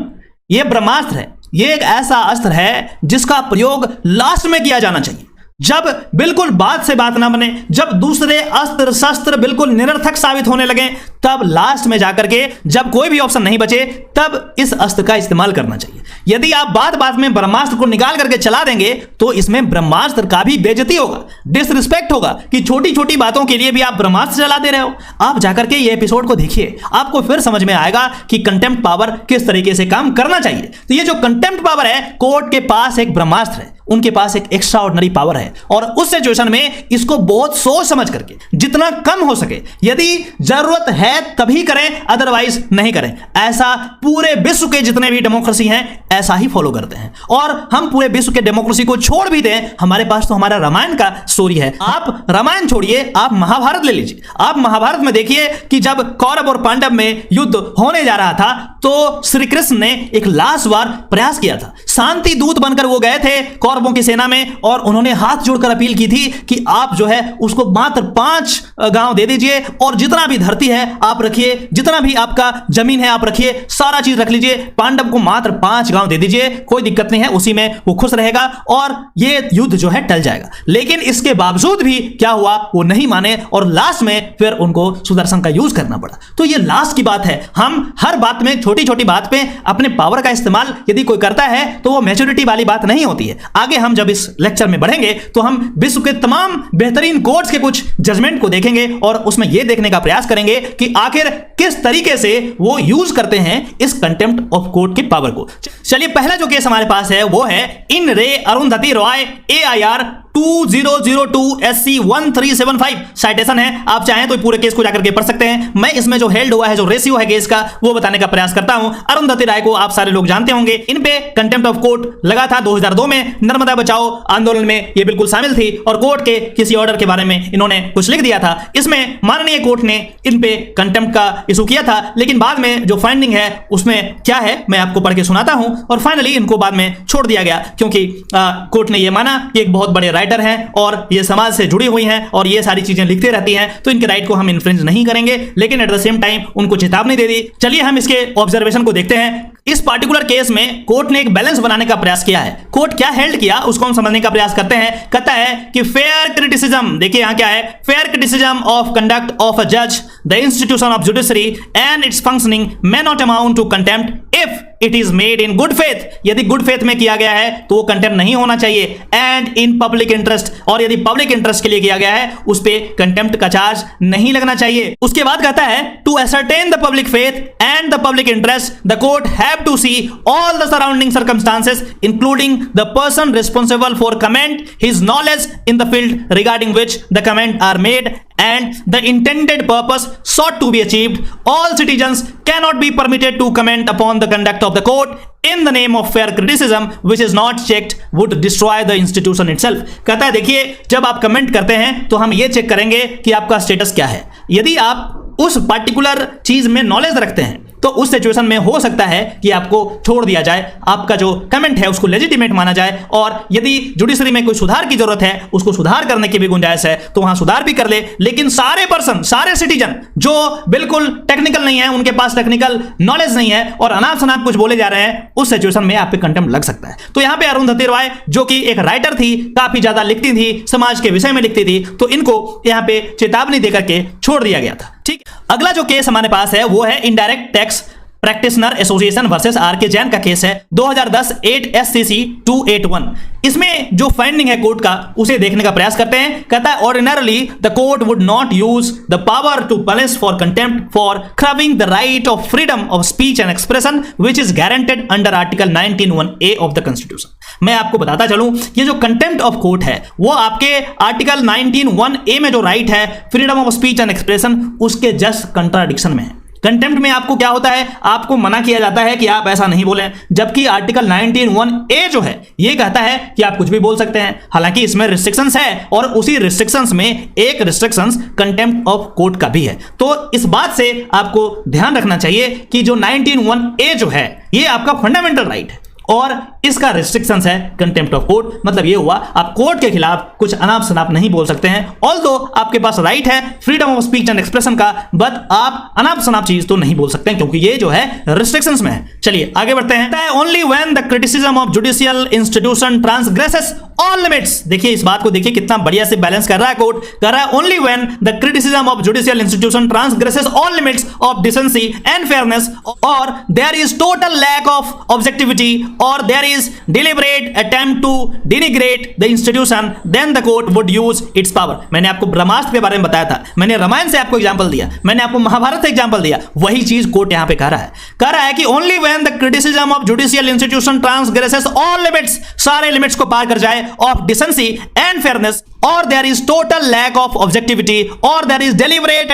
Speaker 1: ये ब्रह्मास्त्र है, ये एक ऐसा अस्त्र है जिसका प्रयोग लास्ट में किया जाना चाहिए, जब बिल्कुल बात से बात ना बने, जब दूसरे अस्त्र शस्त्र बिल्कुल निरर्थक साबित होने लगे, तब लास्ट में जाकर के जब कोई भी ऑप्शन नहीं बचे तब इस अस्त्र का इस्तेमाल करना चाहिए। यदि आप बात बात में ब्रह्मास्त्र को निकाल करके चला देंगे तो इसमें ब्रह्मास्त्र का भी बेइज्जती होगा, डिसरिस्पेक्ट होगा कि छोटी छोटी बातों के लिए भी आप ब्रह्मास्त्र चला दे रहे हो। आप जाकर के ये एपिसोड को देखिए, आपको फिर समझ में आएगा कि कंटेम्प्ट पावर किस तरीके से काम करना चाहिए। तो ये जो कंटेम्प्ट पावर है, कोर्ट के पास एक ब्रह्मास्त्र है, उनके पास एक एक्स्ट्रा ऑर्डिनरी पावर है और उस सिचुएशन में इसको बहुत सोच समझ करके जितना कम हो सके, यदि जरूरत है तभी करें, अदरवाइज नहीं करें। ऐसा पूरे विश्व के जितने भी डेमोक्रेसी हैं ऐसा ही फॉलो करते हैं। और हम पूरे विश्व के डेमोक्रेसी को छोड़ भी दें, हमारे पास तो हमारा रामायण का स्टोरी है। आप रामायण छोड़िए, आप महाभारत ले लीजिए। आप महाभारत में देखिए कि जब कौरव और पांडव में युद्ध होने जा रहा था तो श्री कृष्ण ने एक लास्ट बार प्रयास किया था, शांति दूत बनकर वो गए थे कौरवों की सेना में और उन्होंने हाथ जोड़कर अपील की थी कि आप जो है उसको मात्र 5 गांव दे दीजिए और जितना भी धरती है आप रखिए, जितना भी आपका जमीन है आप रखिए, सारा चीज रख लीजिए, पांडव को मात्र 5 गांव दे दीजिए, कोई दिक्कत नहीं है, उसी में वो खुश रहेगा और ये युद्ध जो है टल जाएगा। लेकिन इसके बावजूद भी क्या हुआ, वो नहीं माने और लास्ट में फिर उनको सुदर्शन का यूज करना पड़ा। तो ये लास्ट की बात है। हम हर बात में, छोटी छोटी बात पे अपने पावर का इस्तेमाल यदि कोई करता है तो वो मैच्योरिटी वाली बात नहीं होती है। आगे हम जब इस लेक्चर में बढ़ेंगे तो हम विश्व के तमाम बेहतरीन कोर्ट्स के कुछ जजमेंट को देखेंगे और उसमें यह देखने का प्रयास करेंगे कि आखिर किस तरीके से वो यूज करते हैं इस कंटेम्प्ट ऑफ कोर्ट की पावर को। चलिए, पहला जो केस हमारे पास है वो है इन रे Arundhati Roy AIR 2002 SC 1375 citation है। आप चाहें तो पूरे केस को जाकर के पढ़ सकते हैं। मैं इसमें जो हेल्ड हुआ है, जो रेशियो है केस का, वो बताने का प्रयास करता हूं। अरुंधति राय को आप सारे लोग जानते होंगे। इन पे कंटेम्प्ट ऑफ कोर्ट लगा था 2002 में। नर्मदा बचाओ आंदोलन में ये बिल्कुल शामिल थी और कोर्ट के किसी ऑर्डर के बारे में इन्होंने कुछ लिख दिया था। इसमें माननीय कोर्ट ने इन पे कंटेम्प्ट का इशू किया था, लेकिन बाद में जो फाइंडिंग है उसमें क्या है मैं आपको पढ़ के सुनाता हूं। और फाइनली इनको बाद में छोड़ दिया गया क्योंकि कोर्ट ने यह माना कि एक बहुत बड़े राइटर हैं और ये समाज से जुड़ी हुई हैं और ये सारी चीजें लिखते रहती हैं, तो इनके राइट को हम इन्फ्रिंज नहीं करेंगे, लेकिन एट द सेम टाइम उनको चेतावनी दे दी। चलिए हम इसके ऑब्जर्वेशन को देखते हैं। इस पार्टिकुलर केस में कोर्ट ने एक बैलेंस बनाने का प्रयास किया है। कोर्ट क्या हेल्ड किया उसको हम समझने का प्रयास करते हैं। कहता है कि फेयर क्रिटिसिज्म, देखिए यहां क्या है, fair criticism of conduct of a जज, the institution of judiciary and its functioning may not amount to contempt if it is made in good faith. यदि गुड फेथ में किया गया है तो वो कंटेम्प्ट नहीं होना चाहिए। एंड इन पब्लिक इंटरेस्ट, और यदि पब्लिक इंटरेस्ट के लिए किया गया है उस पे कंटेम्प्ट का चार्ज नहीं लगना चाहिए। उसके बाद कहता है to ascertain the public faith and the public interest the court have to see all the surrounding circumstances including the person responsible for comment, his knowledge in the field regarding which the comment are made and the intended purpose sought to be achieved. All citizens cannot be permitted to comment upon the conduct of the court in the name of fair criticism which is not checked would destroy the institution itself. कहता है देखिए, जब आप comment करते हैं तो हम ये चेक करेंगे कि आपका स्टेटस क्या है। यदि आप उस पार्टिकुलर चीज में नॉलेज रखते हैं तो उस सिचुएशन में हो सकता है कि आपको छोड़ दिया जाए, आपका जो कमेंट है उसको लेजिटिमेट माना जाए, और यदि जुडिशरी में कोई सुधार की जरूरत है, उसको सुधार करने की भी गुंजाइश है तो वहां सुधार भी कर ले। लेकिन सारे पर्सन, सारे सिटीजन जो बिल्कुल टेक्निकल नहीं है, उनके पास टेक्निकल नॉलेज नहीं है और अनाप शनाप कुछ बोले जा रहे हैं, उस सिचुएशन में आप पे कंटेम्प्ट लग सकता है। तो यहां पे अरुंधति रॉय जो कि एक राइटर थी, काफी ज्यादा लिखती थी, समाज के विषय में लिखती थी, तो इनको यहां पे चेतावनी देकर के छोड़ दिया गया था। ठीक, अगला जो केस हमारे पास है वो है indirect tax practitioner association versus R K. Jain का केस है 2010 8 SCC 281। इसमें जो फाइंडिंग है कोर्ट का उसे देखने का प्रयास करते हैं। कहता है ordinarily the court would not use the power to punish for contempt for crying the right of freedom of speech and expression which is guaranteed under article 19(1)A of the constitution. मैं आपको बताता चलूं, ये जो contempt of court है वो आपके article 19(1)A में जो राइट है freedom of speech and expression, उसके जस्ट कंट्राडिक्शन में है। कंटेम्प्ट में आपको क्या होता है, आपको मना किया जाता है कि आप ऐसा नहीं बोलें, जबकि आर्टिकल 19(1)A जो है ये कहता है कि आप कुछ भी बोल सकते हैं। हालांकि इसमें रिस्ट्रिक्शंस है और उसी रिस्ट्रिक्शंस में एक रिस्ट्रिक्शंस कंटेम्प्ट ऑफ कोर्ट का भी है। तो इस बात से आपको ध्यान रखना चाहिए कि जो 19(1)A जो है ये आपका फंडामेंटल राइट है और इसका रिस्ट्रिक्शंस है कंटेम्प्ट ऑफ कोर्ट। मतलब ये हुआ आप कोर्ट के खिलाफ कुछ अनाप शनाप नहीं बोल सकते हैं। ऑल्दो आपके पास राइट है freedom of speech and expression का, बट आप अनाप शनाप चीज तो नहीं बोल सकते हैं क्योंकि ये जो है रिस्ट्रिक्शंस में है। चलिए आगे बढ़ते हैं। Only when the criticism of judicial institution transgresses all limits. देखिए इस बात को देखिए कितना बढ़िया से बैलेंस कर रहा है कोर्ट। कर रहा है only when the criticism of judicial institution transgresses all limits of decency and fairness or there is total lack of objectivity or there is deliberate attempt to denigrate the institution, then the court would use its power. मैंने आपको ब्रह्मास्त्र के बारे में बताया था, मैंने रामायण से आपको एग्जांपल दिया, मैंने आपको महाभारत से एग्जांपल दिया, वही चीज कोर्ट यहां पे कह रहा है कि only when the criticism of judicial institution transgresses all limits, सारे लिमिट्स को पार कर जाए, of decency and fairness or there is total lack of objectivity or there is deliberate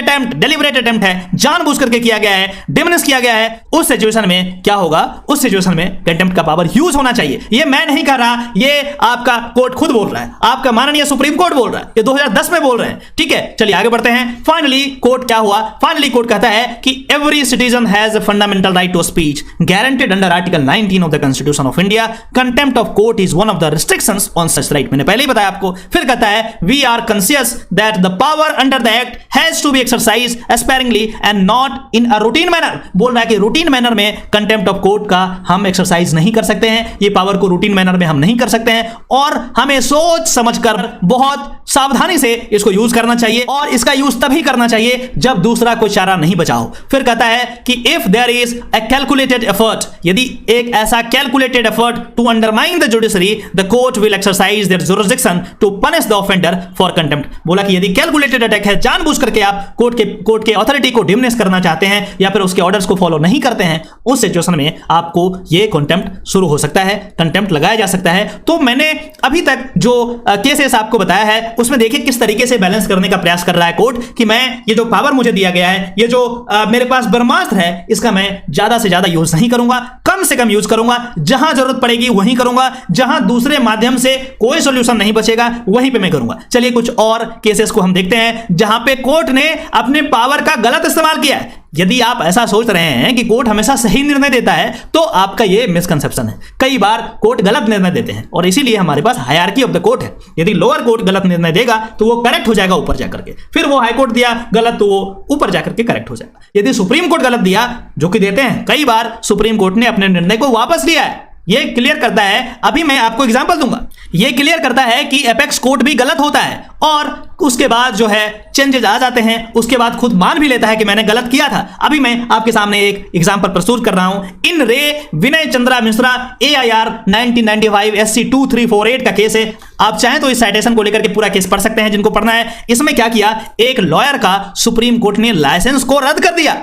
Speaker 1: attempt है, जानबूझ करके किया गया है, डिमिनिश किया गया है, उस सिचुएशन में क्या होगा? उस सिचुएशन में कंटेम्प्ट का पावर यूज होना चाहिए। ये मैं नहीं कह रहा, ये आपका कोर्ट खुद बोल रहा है, आपका माननीय सुप्रीम कोर्ट बोल रहा है, ये 2010 में बोल रहे हैं। ठीक है, चलिए आगे बढ़ते हैं। फाइनली कोर्ट क्या हुआ? फाइनली कोर्ट कहता है कि every citizen has a fundamental right to speech guaranteed under article 19 of the constitution of India. Contempt of court is one of the restrictions on such right. मैंने पहले ही बताया आपको। फिर कहता है we are conscious that the power under the act has to be exercise sparingly and not in a routine manner. बोल रहा है कि रूटीन मैनर में कंटेम्प्ट ऑफ कोर्ट का हम एक्सरसाइज नहीं कर सकते हैं, ये पावर को रूटीन मैनर में हम नहीं कर सकते हैं और हमें सोच समझकर बहुत सावधानी से इसको यूज करना चाहिए और इसका यूज तभी करना चाहिए जब दूसरा कोई चारा नहीं बचा हो। फिर कहता है कि if there is a calculated effort, यदि एक ऐसा calculated effort to undermine the judiciary, the court will exercise their jurisdiction to punish the offender for contempt. बोला कि यदि कैलकुलेटेड अटैक है, जानबूझ करके आप कोर्ट के अथॉरिटी को डिमिनिश करना चाहते हैं या फिर उसके ऑर्डर्स को फॉलो नहीं करते हैं, उस सिचुएशन में आपको ये कंटेम्प्ट शुरू हो सकता है, कंटेम्प्ट लगाया जा सकता है। तो मैंने अभी तक जो केसेस आपको बताया है उसमें देखिए किस तरीके से बैलेंस करने का प्रयास कर रहा है कोर्ट कि मैं ये जो पावर मुझे दिया गया है, ये जो मेरे पास ब्रह्मास्त्र है, इसका मैं ज्यादा से ज्यादा यूज नहीं करूंगा, कम से कम यूज करूंगा, जहां जरूरत पड़ेगी वहीं करूंगा, जहां दूसरे माध्यम से कोई सॉल्यूशन नहीं बचेगा वहीं पे मैं करूंगा। चलिए कुछ और केसेस को हम देखते हैं जहां पे कोर्ट ने अपने पावर का गलत इस्तेमाल किया है। यदि आप ऐसा सोच रहे हैं कि कोर्ट हमेशा सही निर्णय देता है तो आपका ये मिसकंसेप्शन है। कई बार कोर्ट गलत निर्णय देते हैं और इसीलिए हमारे पास हायरार्की ऑफ द कोर्ट है। यदि लोअर कोर्ट गलत निर्णय देगा तो वो करेक्ट हो जाएगा ऊपर जाकर के, फिर वो हाई कोर्ट दिया गलत तो वो ऊपर जाकर के करेक्ट हो जाएगा। यदि सुप्रीम कोर्ट गलत दिया, जो कि देते हैं, कई बार सुप्रीम कोर्ट ने अपने निर्णय को वापस लिया है। ये क्लियर करता है, अभी मैं आपको एग्जांपल दूंगा, ये क्लियर करता है कि एपेक्स कोर्ट भी गलत होता है और उसके बाद जो है चेंजेस आ जाते हैं, उसके बाद खुद मान भी लेता है कि मैंने गलत किया था। अभी मैं आपके सामने एक एग्जांपल प्रस्तुत कर रहा हूं। इन रे विनय चंद्रा मिश्रा AIR 1995 SC 2348 का केस है। आप चाहें तो इस साइटेशन को लेकर के पूरा केस पढ़ सकते हैं जिनको पढ़ना है। इसमें क्या किया, एक लॉयर का सुप्रीम कोर्ट ने लाइसेंस को रद्द कर दिया।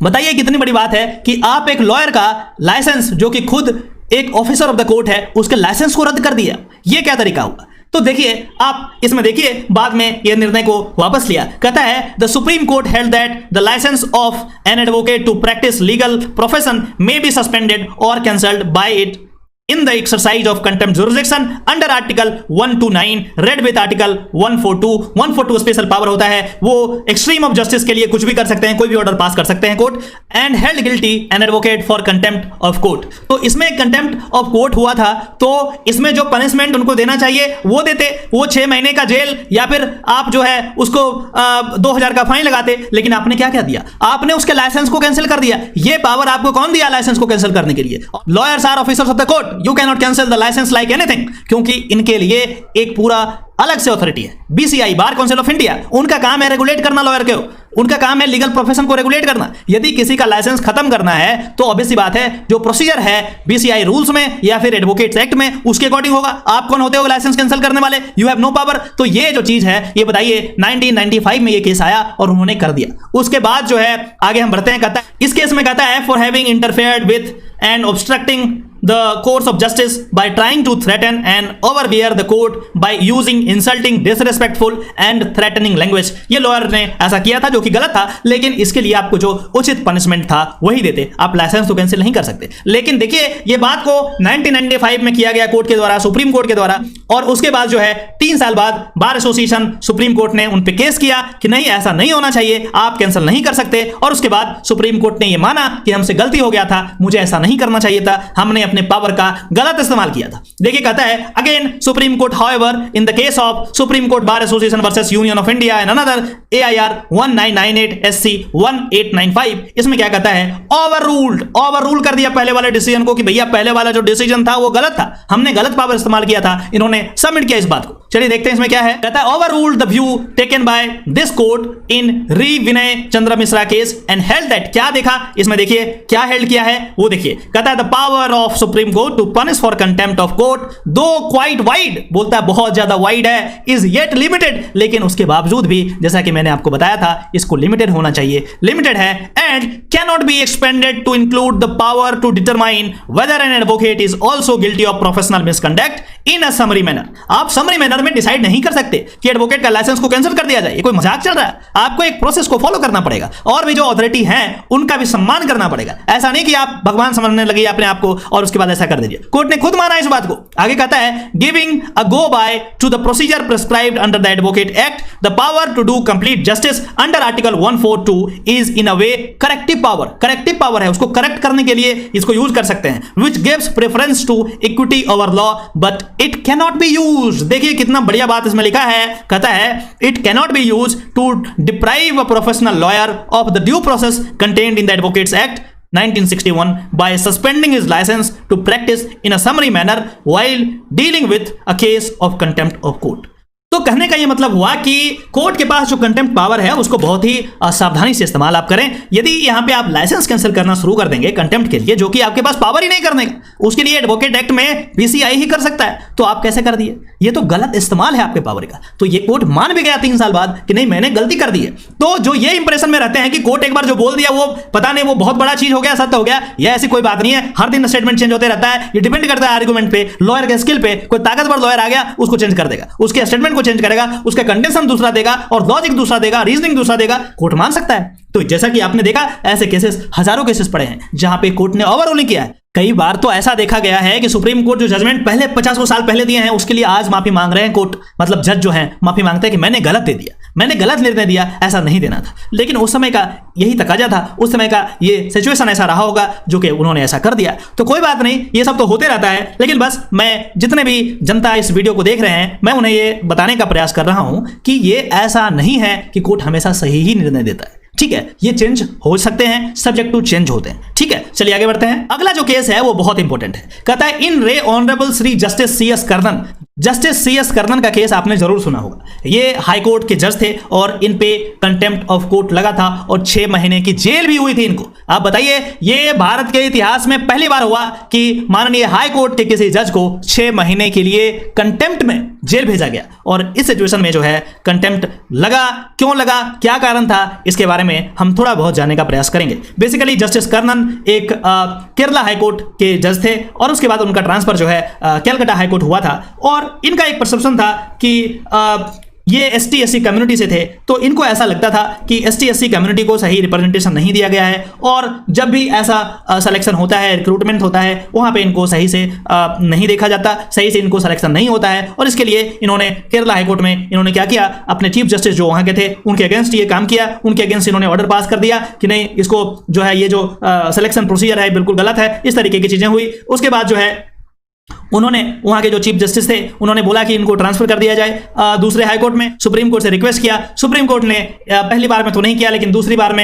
Speaker 1: बताइए कितनी बड़ी बात है कि आप एक लॉयर का लाइसेंस, जो कि खुद एक ऑफिसर ऑफ द कोर्ट है, उसके लाइसेंस को रद्द कर दिया। यह क्या तरीका हुआ? तो देखिए, आप इसमें देखिए, बाद में यह निर्णय को वापस लिया। कहता है the supreme court held that the licence of an advocate to practise legal profession may be suspended or cancelled by it in the exercise of contempt jurisdiction under article 129 read with article 142 special power होता है, वो extreme of justice के लिए कुछ भी कर सकते हैं, कोई भी ऑर्डर पास कर सकते हैं court. And held guilty an advocate for contempt of court. तो इसमें कंटेम्प्ट ऑफ कोर्ट हुआ था, तो इसमें जो पनिशमेंट उनको देना चाहिए वो देते, वो 6 महीने का जेल या फिर आप जो है उसको 2000 का फाइन लगाते। लेकिन आपने क्या क्या दिया, आपने उसके लाइसेंस को कैंसिल कर दिया। ये पावर आपको कौन दिया लाइसेंस को कैंसिल करने के लिए? Lawyers are officers of the court, you can not cancel the licence like anything, क्योंकि इनके लिए एक पूरा अलग से अथॉरिटी है, BCI bar council of India. उनका काम है रेगुलेट करना लॉयर को, उनका काम है लीगल प्रोफेशन को रेगुलेट करना। यदि किसी का लाइसेंस खत्म करना है तो ऑब्वियस सी बात है जो प्रोसीजर है BCI रूल्स में या फिर एडवोकेट्स एक्ट में, उसके अकॉर्डिंग होगा। आप कौन होते हो लाइसेंस कैंसिल करने वाले? You have no power. तो ये जो चीज है, ये बताइए 1995 में ये केस आया और उन्होंने कर दिया। उसके बाद जो है आगे हम बढ़ते हैं। कहता है इस केस में कहता है for having interfered with and obstructing the course of justice by trying to threaten and overbear the court by using insulting, disrespectful and threatening language। ये लॉयर ने ऐसा किया था जो कि गलत था, लेकिन इसके लिए आपको जो उचित पनिशमेंट था वही देते। आप लाइसेंस तो कैंसिल नहीं कर सकते। लेकिन देखिए, ये बात को 1995 में किया गया कोर्ट के द्वारा, सुप्रीम कोर्ट के द्वारा, और उसके बाद जो है 3 साल बाद बार एसोसिएशन सुप्रीम कोर्ट ने उन पे केस किया कि नहीं, ऐसा नहीं होना चाहिए, आप कैंसिल नहीं कर सकते। और उसके बाद सुप्रीम कोर्ट ने ये माना कि हमसे गलती हो गया था, मुझे ऐसा नहीं करना चाहिए था, हमने अपने पावर का गलत इस्तेमाल किया था। देखिए कहता है again supreme court however in the case of Supreme court bar association versus union of India and another AIR 1998 SC 1895, इसमें क्या कहता है ओवर रूल कर दिया पहले वाले डिसीजन को कि भैया पहले वाला जो डिसीजन था वो गलत था, हमने गलत पावर इस्तेमाल किया था, इन्होंने सबमिट किया इस बात को। चलिए देखते हैं इसमें क्या है। कहता है overruled the view taken by this court in re Vinay Chandra Mishra case and held that, क्या देखा इसमें, देखिए क्या हेल्ड किया है वो देखिए। कहता है the power of Supreme court to punish for contempt of court though quite wide, बोलता है बहुत ज्यादा वाइड है, इज येट लिमिटेड, लेकिन उसके बावजूद भी जैसा कि मैंने आपको बताया था इसको लिमिटेड होना चाहिए, लिमिटेड है, and can not be expanded to include the power to determine whether an advocate is also guilty of professional misconduct in a summary manner. आप समरी मैनर में डिसाइड नहीं कर सकते कि एडवोकेट का लाइसेंस को कैंसिल कर दिया जाए, ये कोई मजाक चल रहा है। आपको एक प्रोसेस को फॉलो करना पड़ेगा और भी जो अथॉरिटी है उनका भी सम्मान करना पड़ेगा। ऐसा नहीं कि आप भगवान समझने लगे अपने आप को और उसके बाद ऐसा कर दीजिए। कोर्ट ने खुद माना इस बात को। आगे कहता है giving a go by to the procedure prescribed under the advocate act the power to do complete justice under article 142 is in a way corrective power, corrective power है, उसको करेक्ट करने के लिए इसको यूज कर सकते हैं, which gives preference to equity over law but it cannot be used। देखिए कितना बढ़िया बात इसमें लिखा है। कहता है it cannot be used to deprive a professional lawyer of the due process contained in the Advocates Act 1961 by suspending his license to practice in a summary manner while dealing with a case of contempt of court। तो कहने का यह मतलब हुआ कि court के पास जो contempt power है उसको बहुत ही सावधानी से इस्तेमाल आप करें। यदि यहां पे आप लाइसेंस कैंसिल करना शुरू कर देंगे कंटेम्प्ट के लिए, जो कि आपके पास पावर ही नहीं करने का, उसके लिए एडवोकेट एक्ट में PCI ही कर सकता है, तो आप कैसे कर दिए, ये तो गलत इस्तेमाल है आपके पावर का। तो ये कोर्ट मान भी गया 3 साल बाद कि नहीं मैंने गलती कर दी है। तो जो ये इंप्रेशन में रहते हैं कि कोर्ट एक बार जो बोल दिया वो पता नहीं वो बहुत बड़ा चीज हो गया, सत्य हो गया, यह ऐसी कोई बात नहीं है। हर दिन स्टेटमेंट चेंज होते रहता है, ये डिपेंड करता है आर्गुमेंट पे, लॉयर के स्किल पे। कोई ताकतवर लॉयर आ गया उसको चेंज कर देगा, उसके स्टेटमेंट को चेंज करेगा, उसका कंडीशन दूसरा देगा और लॉजिक दूसरा देगा, रीजनिंग दूसरा देगा, कोर्ट मान सकता है। तो जैसा कि आपने देखा ऐसे केसेस हजारों केसेस पड़े हैं जहां पे कोर्ट ने ओवररूलिंग किया है। कई बार तो ऐसा देखा गया है कि सुप्रीम कोर्ट जो जजमेंट पहले 50 साल पहले दिए हैं उसके लिए आज माफी मांग रहे हैं कोर्ट, मतलब जज जो है माफी मांगते हैं कि मैंने गलत दे दिया, मैंने गलत निर्णय दिया, ऐसा नहीं देना था। लेकिन उस समय का यही तकाजा था, उस समय का ये सिचुएशन ऐसा रहा होगा जो कि उन्होंने ऐसा कर दिया। तो कोई बात नहीं, ये सब तो होते रहता है। लेकिन बस मैं जितने भी जनता इस वीडियो को देख रहे हैं मैं उन्हें ये बताने का प्रयास कर रहा हूं कि ये ऐसा नहीं है कि कोर्ट हमेशा सही ही निर्णय देता है। ठीक है, ये चेंज हो सकते हैं, सब्जेक्ट टू चेंज होते हैं। ठीक है, चलिए आगे बढ़ते हैं। अगला जो केस है वो बहुत इंपॉर्टेंट है। कहता है इन रे honourable Shri justice CS Karnan. Justice CS Karnan का केस आपने जरूर सुना होगा। ये हाई कोर्ट के जज थे और इन पे कंटेम्प्ट ऑफ कोर्ट लगा था और 6 महीने की जेल भी हुई थी इनको। आप बताइए, ये भारत के इतिहास में पहली बार हुआ कि माननीय हाई कोर्ट के किसी जज को 6 महीने के लिए कंटेम्प्ट में जेल भेजा गया। और इस सिचुएशन में जो है कंटेम्प्ट लगा, क्यों लगा, क्या कारण था, इसके बारे में हम थोड़ा बहुत जानने का प्रयास करेंगे। बेसिकली जस्टिस कर्णन एक केरला हाई कोर्ट के जज थे और उसके बाद उनका ट्रांसफर जो है कलकत्ता हाई कोर्ट हुआ था। और इनका एक परसेप्शन था कि ये ST/SC कम्युनिटी से थे, तो इनको ऐसा लगता था कि ST/SC कम्युनिटी को सही रिप्रेजेंटेशन नहीं दिया गया है और जब भी ऐसा सिलेक्शन होता है, रिक्रूटमेंट होता है, वहाँ पे इनको सही से नहीं देखा जाता, सही से इनको सिलेक्शन नहीं होता है। और इसके लिए इन्होंने केरला हाईकोर्ट में इन्होंने क्या किया, अपने चीफ जस्टिस जो वहाँ के थे उनके अगेंस्ट ये काम किया, उनके अगेंस्ट इन्होंने ऑर्डर पास कर दिया कि नहीं इसको जो है ये जो सिलेक्शन प्रोसीजर है बिल्कुल गलत है, इस तरीके की चीज़ें हुई। उसके बाद जो है उन्होंने वहां के जो चीफ जस्टिस थे उन्होंने बोला कि इनको ट्रांसफर कर दिया जाए दूसरे हाई कोर्ट में। सुप्रीम कोर्ट से रिक्वेस्ट किया, सुप्रीम कोर्ट ने पहली बार में तो नहीं किया, लेकिन दूसरी बार में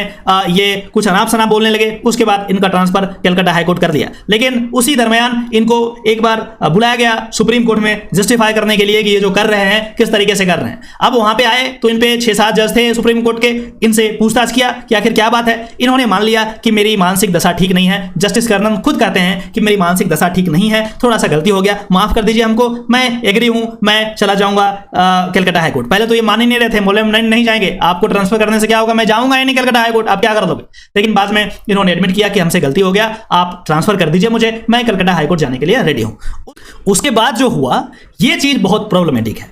Speaker 1: ये कुछ अनाप शनाप बोलने लगे। उसके बाद इनका ट्रांसफर कलकत्ता हाई कोर्ट कर दिया। लेकिन उसी दरमियान इनको एक बार बुलाया गया सुप्रीम कोर्ट में जस्टिफाई करने के लिए कि ये जो कर रहे हैं किस तरीके से कर रहे हैं। अब वहां पे आए तो इन पे 6-7 जज थे सुप्रीम कोर्ट के, इनसे पूछताछ किया कि आखिर क्या बात है। इन्होंने मान लिया कि मेरी मानसिक दशा ठीक नहीं है। जस्टिस कर्णन खुद कहते हैं कि मेरी मानसिक दशा ठीक नहीं है, थोड़ा सा गलती हो गया, माफ कर दीजिए हमको, मैं एग्री हूं, मैं चला जाऊंगा कलकत्ता हाई कोर्ट। पहले तो ये मान ही नहीं रहे थे, बोले नहीं जाएंगे, आपको ट्रांसफर करने से क्या होगा, मैं जाऊंगा ही नहीं कलकत्ता हाई कोर्ट, आप क्या कर दोगे। लेकिन बाद में इन्होंने एडमिट किया कि हमसे गलती हो गया, आप ट्रांसफर कर दीजिए मुझे, मैं कलकत्ता हाई कोर्ट जाने के लिए रेडी हूं। उसके बाद जो हुआ ये चीज बहुत प्रॉब्लमेटिक है।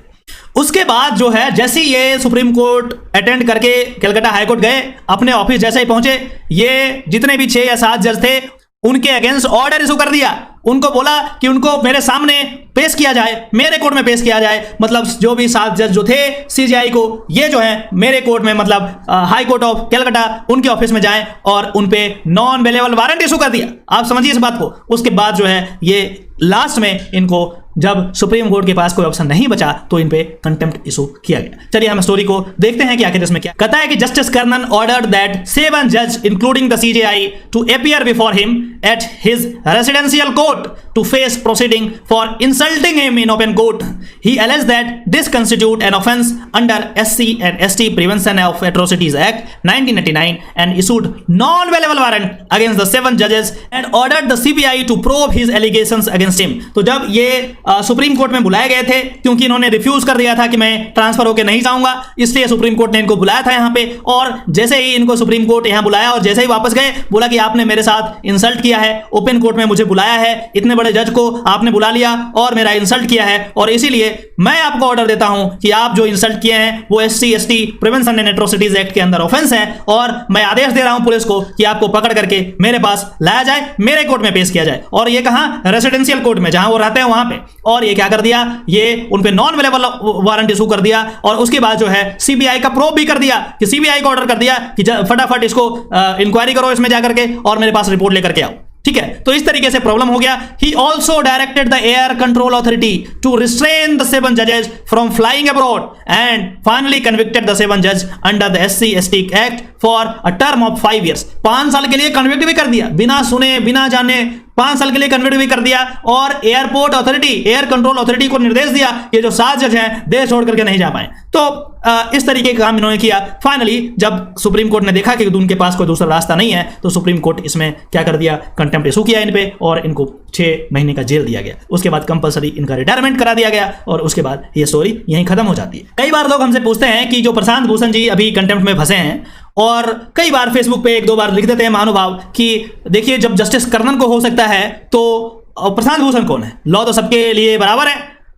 Speaker 1: उसके बाद जो है जैसे ये सुप्रीम कोर्ट अटेंड करके कलकत्ता हाई कोर्ट गए, अपने ऑफिस जैसे ही पहुंचे, ये जितने भी 6 या 7 जज थे उनके अगेंस्ट ऑर्डर इशू कर दिया। उनको बोला कि उनको मेरे सामने पेश किया जाए, मेरे कोर्ट में पेश किया जाए। मतलब जो भी 7 जज जो थे सीजेआई को, ये जो है मेरे कोर्ट में, मतलब हाई कोर्ट ऑफ कलकत्ता, उनके ऑफिस में जाएं और उन पे नॉन अवेलेबल वारंट इशू कर दिया। आप समझिए इस बात को। उसके बाद जो है ये लास्ट में इनको जब सुप्रीम कोर्ट के पास कोई ऑप्शन नहीं बचा तो इन पे कंटेम्प्ट इशू किया गया। चलिए हम स्टोरी को देखते हैं कि आखिर इसमें क्या कहता है कि जस्टिस कर्नन ऑर्डर्ड दैट 7 जज including the CJI to appear before him at his residential court to face proceeding for insulting him in open court. He alleged that this constitute an offense under SC and ST Prevention of Atrocities Act 1989 and issued non-bailable warrant against the 7 judges and ordered the CBI to probe his allegations against him। तो जब ये supreme court में बुलाए गए थे, क्योंकि इन्होंने refuse कर दिया था कि मैं ट्रांसफर होकर नहीं जाऊंगा, इसलिए सुप्रीम कोर्ट ने इनको बुलाया था यहाँ पे। और जैसे ही इनको सुप्रीम कोर्ट यहाँ बुलाया और जैसे ही वापस गए, बोला कि आपने मेरे साथ इंसल्ट किया है, ओपन कोर्ट में मुझे बुलाया है, इतने बड़े जज को आपने बुला लिया और मेरा इंसल्ट किया है, और इसीलिए मैं आपको ऑर्डर देता हूं कि आप जो इंसल्ट किए हैं वो SC ST prevention and atrocities act के अंदर ऑफेंस है, और मैं आदेश दे रहा हूं पुलिस को कि आपको पकड़ करके मेरे पास लाया जाए, मेरे कोर्ट में पेश किया जाए। और ये कहां? रेसिडेंशियल कोर्ट में, जहां वो रहते हैं वहां पे। और ये क्या कर दिया, ये उन पे नॉन अवेलेबल वारंट इशू कर दिया। और उसके बाद जो है सीबीआई का प्रोब भी कर दिया कि सीबीआई को ऑर्डर कर दिया कि फटाफट इसको इंक्वायरी करो इसमें जाकर के और मेरे पास रिपोर्ट लेकर के आओ। ठीक है, तो इस तरीके से प्रॉब्लम हो गया। He also directed the Air Control Authority to restrain the 7 judges from flying abroad and finally convicted the 7 judges under the SC ST Act for a term of 5 years। 5 साल के लिए कन्विक्ट भी कर दिया, बिना सुने बिना जाने 5 साल के लिए कन्विक्ट भी कर दिया। और airport authority, air control authority को निर्देश दिया कि जो 7 जज हैं देश छोड़ करके नहीं जा पाए। तो इस तरीके का काम इन्होंने किया। फाइनली जब सुप्रीम कोर्ट ने देखा कि उनके पास कोई दूसरा रास्ता नहीं है, तो सुप्रीम कोर्ट इसमें क्या कर दिया, कंटेम्प्ट इशू किया इन पे और इनको 6 महीने का जेल दिया गया। उसके बाद कंपलसरी इनका रिटायरमेंट करा दिया गया और उसके बाद ये स्टोरी यहीं खत्म हो जाती है। कई बार लोग हमसे पूछते हैं कि जो प्रशांत भूषण जी अभी कंटेम्प्ट में फंसे हैं, और कई बार फेसबुक पे 1-2 बार लिख देते हैं महानुभाव कि देखिए जब जस्टिस कर्नन को हो सकता है तो प्रशांत भूषण कौन है, लॉ तो सबके लिए बराबर है,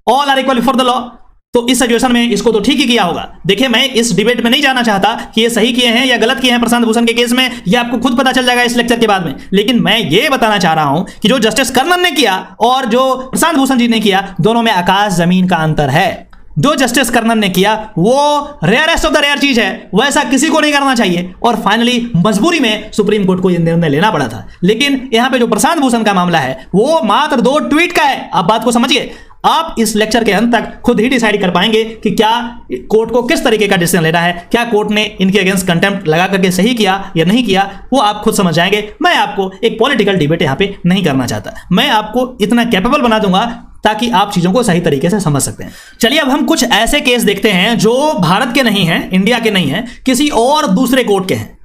Speaker 1: all are equal before the law. तो इस सिचुएशन में इसको तो ठीक ही किया होगा। देखिए मैं इस डिबेट में नहीं जाना चाहता कि ये सही किए हैं या गलत किए हैं प्रशांत भूषण के केस में, ये आपको खुद पता चल जाएगा इस लेक्चर के बाद में। लेकिन मैं ये बताना चाह रहा हूं कि जो जस्टिस कर्नन ने किया और जो प्रशांत भूषण जी ने किया, दोनों में आकाश जमीन का अंतर है। जो जस्टिस कर्नन ने किया वो रेयरेस्ट ऑफ द रेयर चीज है, वैसा किसी को नहीं करना चाहिए। और फाइनली मजबूरी में सुप्रीम कोर्ट को यह निर्णय लेना पड़ा था। लेकिन यहां पे जो प्रशांत भूषण का मामला है वो मात्र 2 ट्वीट का है। आप बात को समझिए। आप इस लेक्चर के अंत तक खुद ही डिसाइड कर पाएंगे कि क्या कोर्ट को किस तरीके का डिसीजन लेना है, क्या कोर्ट ने इनके अगेंस्ट कंटेम्प्ट लगा करके सही किया या नहीं किया, वो आप खुद समझ जाएंगे। मैं आपको एक पॉलिटिकल डिबेट यहां पे नहीं करना चाहता, मैं आपको इतना कैपेबल बना दूंगा ताकि आप चीजों को सही तरीके से समझ सकते हैं। चलिए अब हम कुछ ऐसे केस देखते हैं जो भारत के नहीं हैं, इंडिया के नहीं हैं, किसी और दूसरे कोर्ट के हैं।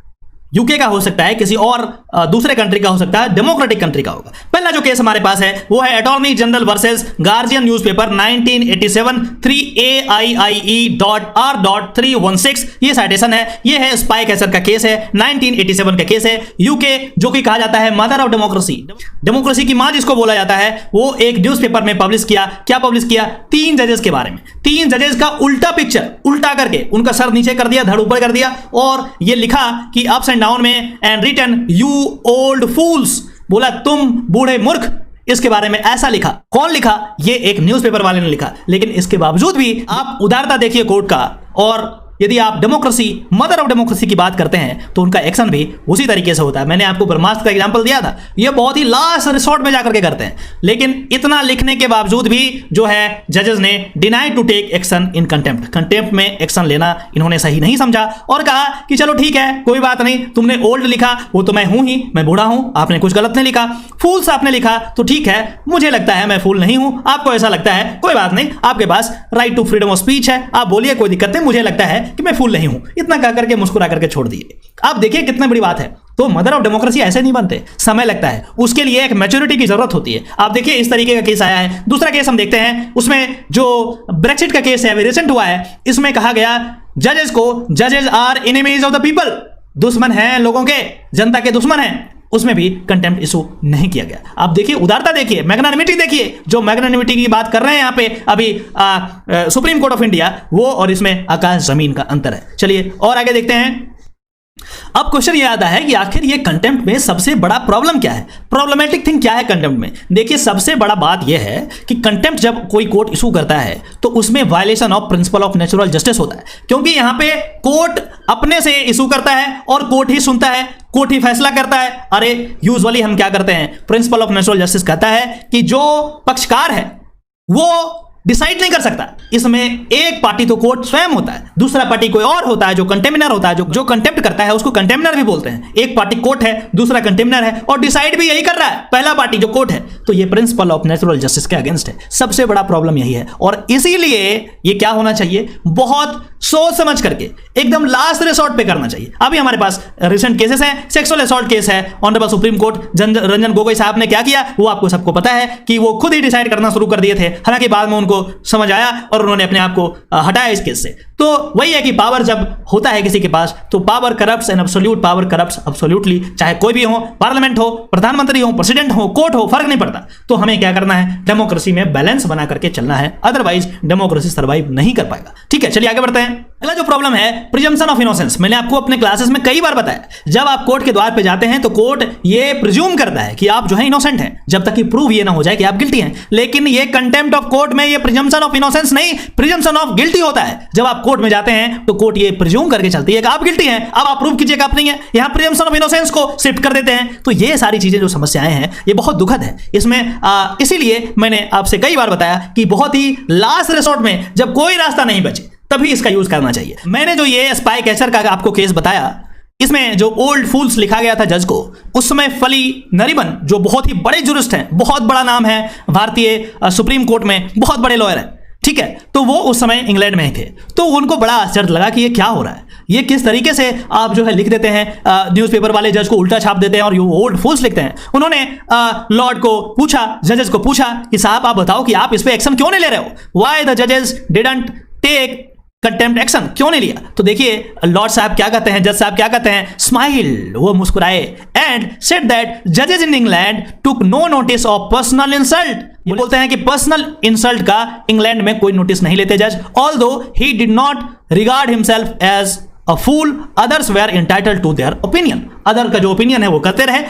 Speaker 1: यूके का हो सकता है, किसी और दूसरे कंट्री का हो सकता है, डेमोक्रेटिक कंट्री का होगा। पहला जो केस हमारे पास है वो है attorney general versus guardian newspaper 1987 3AIIE.R.316। ये साइटेशन है, ये है स्पाइक एसर का केस है, 1987 का केस है। यूके जो कि कहा जाता है मदर ऑफ डेमोक्रेसी, डेमोक्रेसी की मां जिसको बोला जाता है, वो एक न्यूज़पेपर में पब्लिश किया। क्या पब्लिश किया? 3 जजेस के बारे में, 3 जजेस का उल्टा पिक्चर, उल्टा करके उनका सर नीचे कर दिया, धड़ ऊपर कर दिया, और ये लिखा कि अप्स डाउन में एंड रिटन यू ओल्ड फूल्स, बोला तुम बूढ़े मूर्ख। इसके बारे में ऐसा लिखा। कौन लिखा? ये एक न्यूज़पेपर वाले ने लिखा। लेकिन इसके बावजूद भी आप उदारता देखिए कोर्ट का, और यदि आप डेमोक्रेसी, मदर ऑफ डेमोक्रेसी की बात करते हैं तो उनका एक्शन भी उसी तरीके से होता है। मैंने आपको ब्रह्मास्त्र का एग्जांपल दिया था, ये बहुत ही लास्ट रिसोर्ट में जाकर के करते हैं। लेकिन इतना लिखने के बावजूद भी जो है जजेस ने denied to take action in contempt, contempt में एक्शन लेना इन्होंने सही नहीं समझा और कहा कि चलो ठीक है कोई बात नहीं, तुमने ओल्ड लिखा, वो तो मैं हूं ही, मैं बूढ़ा हूं, आपने कुछ गलत नहीं लिखा। फूल्स आपने लिखा तो ठीक है, मुझे लगता है मैं फूल नहीं हूं, आपको ऐसा लगता है, कोई बात नहीं, आपके पास right to freedom of speech है, आप बोलिए, कोई दिक्कत नहीं, मुझे लगता है कि मैं फूल नहीं हूं। इतना कह करके मुस्कुरा करके छोड़ दिए। आप देखिए कितनी बड़ी बात है। तो मदर ऑफ डेमोक्रेसी ऐसे नहीं बनते, समय लगता है, उसके लिए एक मैच्योरिटी की जरूरत होती है। आप देखिए इस तरीके का केस आया है। दूसरा केस हम देखते हैं, उसमें जो ब्रेक्सिट का केस है, रिसेंट हुआ है। इसमें कहा गया जजेस को, जजेस are enemies of the people, दुश्मन हैं लोगों के, जनता के दुश्मन हैं। उसमें भी कंटेम्प्ट इशू नहीं किया गया। आप देखिए उदारता देखिए, मैग्नानिमिटी देखिए। जो मैग्नानिमिटी की बात कर रहे हैं यहाँ पे अभी सुप्रीम कोर्ट ऑफ इंडिया, वो और इसमें आकाश जमीन का अंतर है। चलिए और आगे देखते हैं। अब क्वेश्चन ये आता है कि आखिर ये कंटेम्प्ट में सबसे बड़ा प्रॉब्लम क्या है, प्रॉब्लमेटिक थिंग क्या है कंटेम्प्ट में। देखिए सबसे बड़ा बात यह है कि कंटेम्प्ट जब कोई कोर्ट इशू करता है तो उसमें violation of principle of natural justice होता है, क्योंकि यहां पे कोर्ट अपने से इशू करता है और कोर्ट ही सुनता है, कोर्ट ही फैसला करता है। अरे यूजुअली हम क्या करते हैं, प्रिंसिपल ऑफ नेचुरल जस्टिस कहता है कि जो पक्षकार है वो डिसाइड नहीं कर सकता, इसमें एक पार्टी तो कोर्ट स्वयं होता है, दूसरा पार्टी कोई और होता है जो कंटेमिनर होता है, जो कंटेम्प्ट करता है उसको कंटेमिनर भी बोलते हैं। एक पार्टी कोर्ट है, दूसरा कंटेमिनर है और डिसाइड भी यही कर रहा है पहला पार्टी जो कोर्ट है। तो ये प्रिंसिपल ऑफ नेचुरल जस्टिस के अगेंस्ट है, सबसे बड़ा प्रॉब्लम यही है। और इसीलिए ये क्या होना चाहिए, बहुत सोच समझ करके एकदम लास्ट रिसोर्ट पे करना चाहिए। अभी हमारे पास रिसेंट केसेस हैं, सेक्सुअल असॉल्ट केस है, honourable supreme court Ranjan Gogoi साहब ने क्या किया वो आपको सबको पता है कि वो खुद ही डिसाइड करना शुरू कर दिए थे, हालांकि बाद में उनको समझ आया और उन्होंने अपने आप को हटाया इस केस से। तो वही है कि पावर जब होता है किसी के पास तो power corrupts and absolute power corrupts absolutely, चाहे कोई भी हो, पार्लियामेंट हो, प्रधानमंत्री हो, प्रेसिडेंट हो, कोर्ट हो, फर्क नहीं पड़ता। तो हमें क्या करना है, डेमोक्रेसी में बैलेंस बना करके चलना है, अदरवाइज डेमोक्रेसी सर्वाइव नहीं कर पाएगा। ठीक है, चलिए आगे बढ़ते हैं। अगला जो प्रॉब्लम है प्रिजम्पशन ऑफ इनोसेंस, मैंने आपको अपने क्लासेस में कई बार बताया, जब आप कोर्ट के द्वार पे जाते हैं तो कोर्ट ये प्रिज्यूम करता है कि आप जो है इनोसेंट हैं जब तक कि प्रूव ये ना हो जाए कि आप गिल्टी हैं। लेकिन ये कंटेम्प्ट ऑफ कोर्ट में ये प्रिजम्पशन ऑफ इनोसेंस नहीं, प्रिजम्पशन ऑफ गिल्टी होता है। जब आप कोर्ट में जाते हैं तो कोर्ट ये प्रिज्यूम करके चलती है कि आप गिल्टी हैं, अब आप प्रूव कीजिएगा आप नहीं है, यहां प्रिजम्पशन ऑफ इनोसेंस को शिफ्ट कर देते हैं। तो ये सारी चीजें जो समस्याएं हैं ये बहुत दुखद है इसमें। इसीलिए मैंने आपसे कई बार बताया कि बहुत ही लास्ट रिसोर्ट में जब कोई रास्ता नहीं बचे तभी इसका यूज करना चाहिए। मैंने जो ये स्पाई कैचर का आपको केस बताया, इसमें जो ओल्ड फूल्स लिखा गया था जज को, उस समय फली नरीमन जो बहुत ही बड़े जुरिस्ट हैं, बहुत बड़ा नाम है भारतीय सुप्रीम कोर्ट में, बहुत बड़े लॉयर हैं, ठीक है, तो वो उस समय इंग्लैंड में ही थे। तो उनको बड़ा आश्चर्य लगा कि ये क्या हो रहा है, ये किस तरीके से आप जो है लिख देते हैं, न्यूज़पेपर वाले जज को उल्टा छाप देते हैं और ये ओल्ड फूल्स लिखते हैं। उन्होंने लॉर्ड को पूछा, जजेस को पूछा कि साहब आप बताओ कि आप इस पे एक्शन क्यों नहीं ले रहे हो, व्हाई द जजेस डिडंट टेक कंटेम्प्ट एक्शन, क्यों नहीं लिया। तो देखिए लॉर्ड साहब क्या कहते हैं, जज साहब क्या कहते हैं, स्माइल, वो मुस्कुराए एंड सेड दैट जजेस in England took no notice of personal insult. ये बोलते हैं कि पर्सनल इंसल्ट का इंग्लैंड में कोई नोटिस नहीं लेते जज, although he did not regard himself as a fool, others were entitled to their opinion. Other का जो ओपिनियन है वो करते रहे,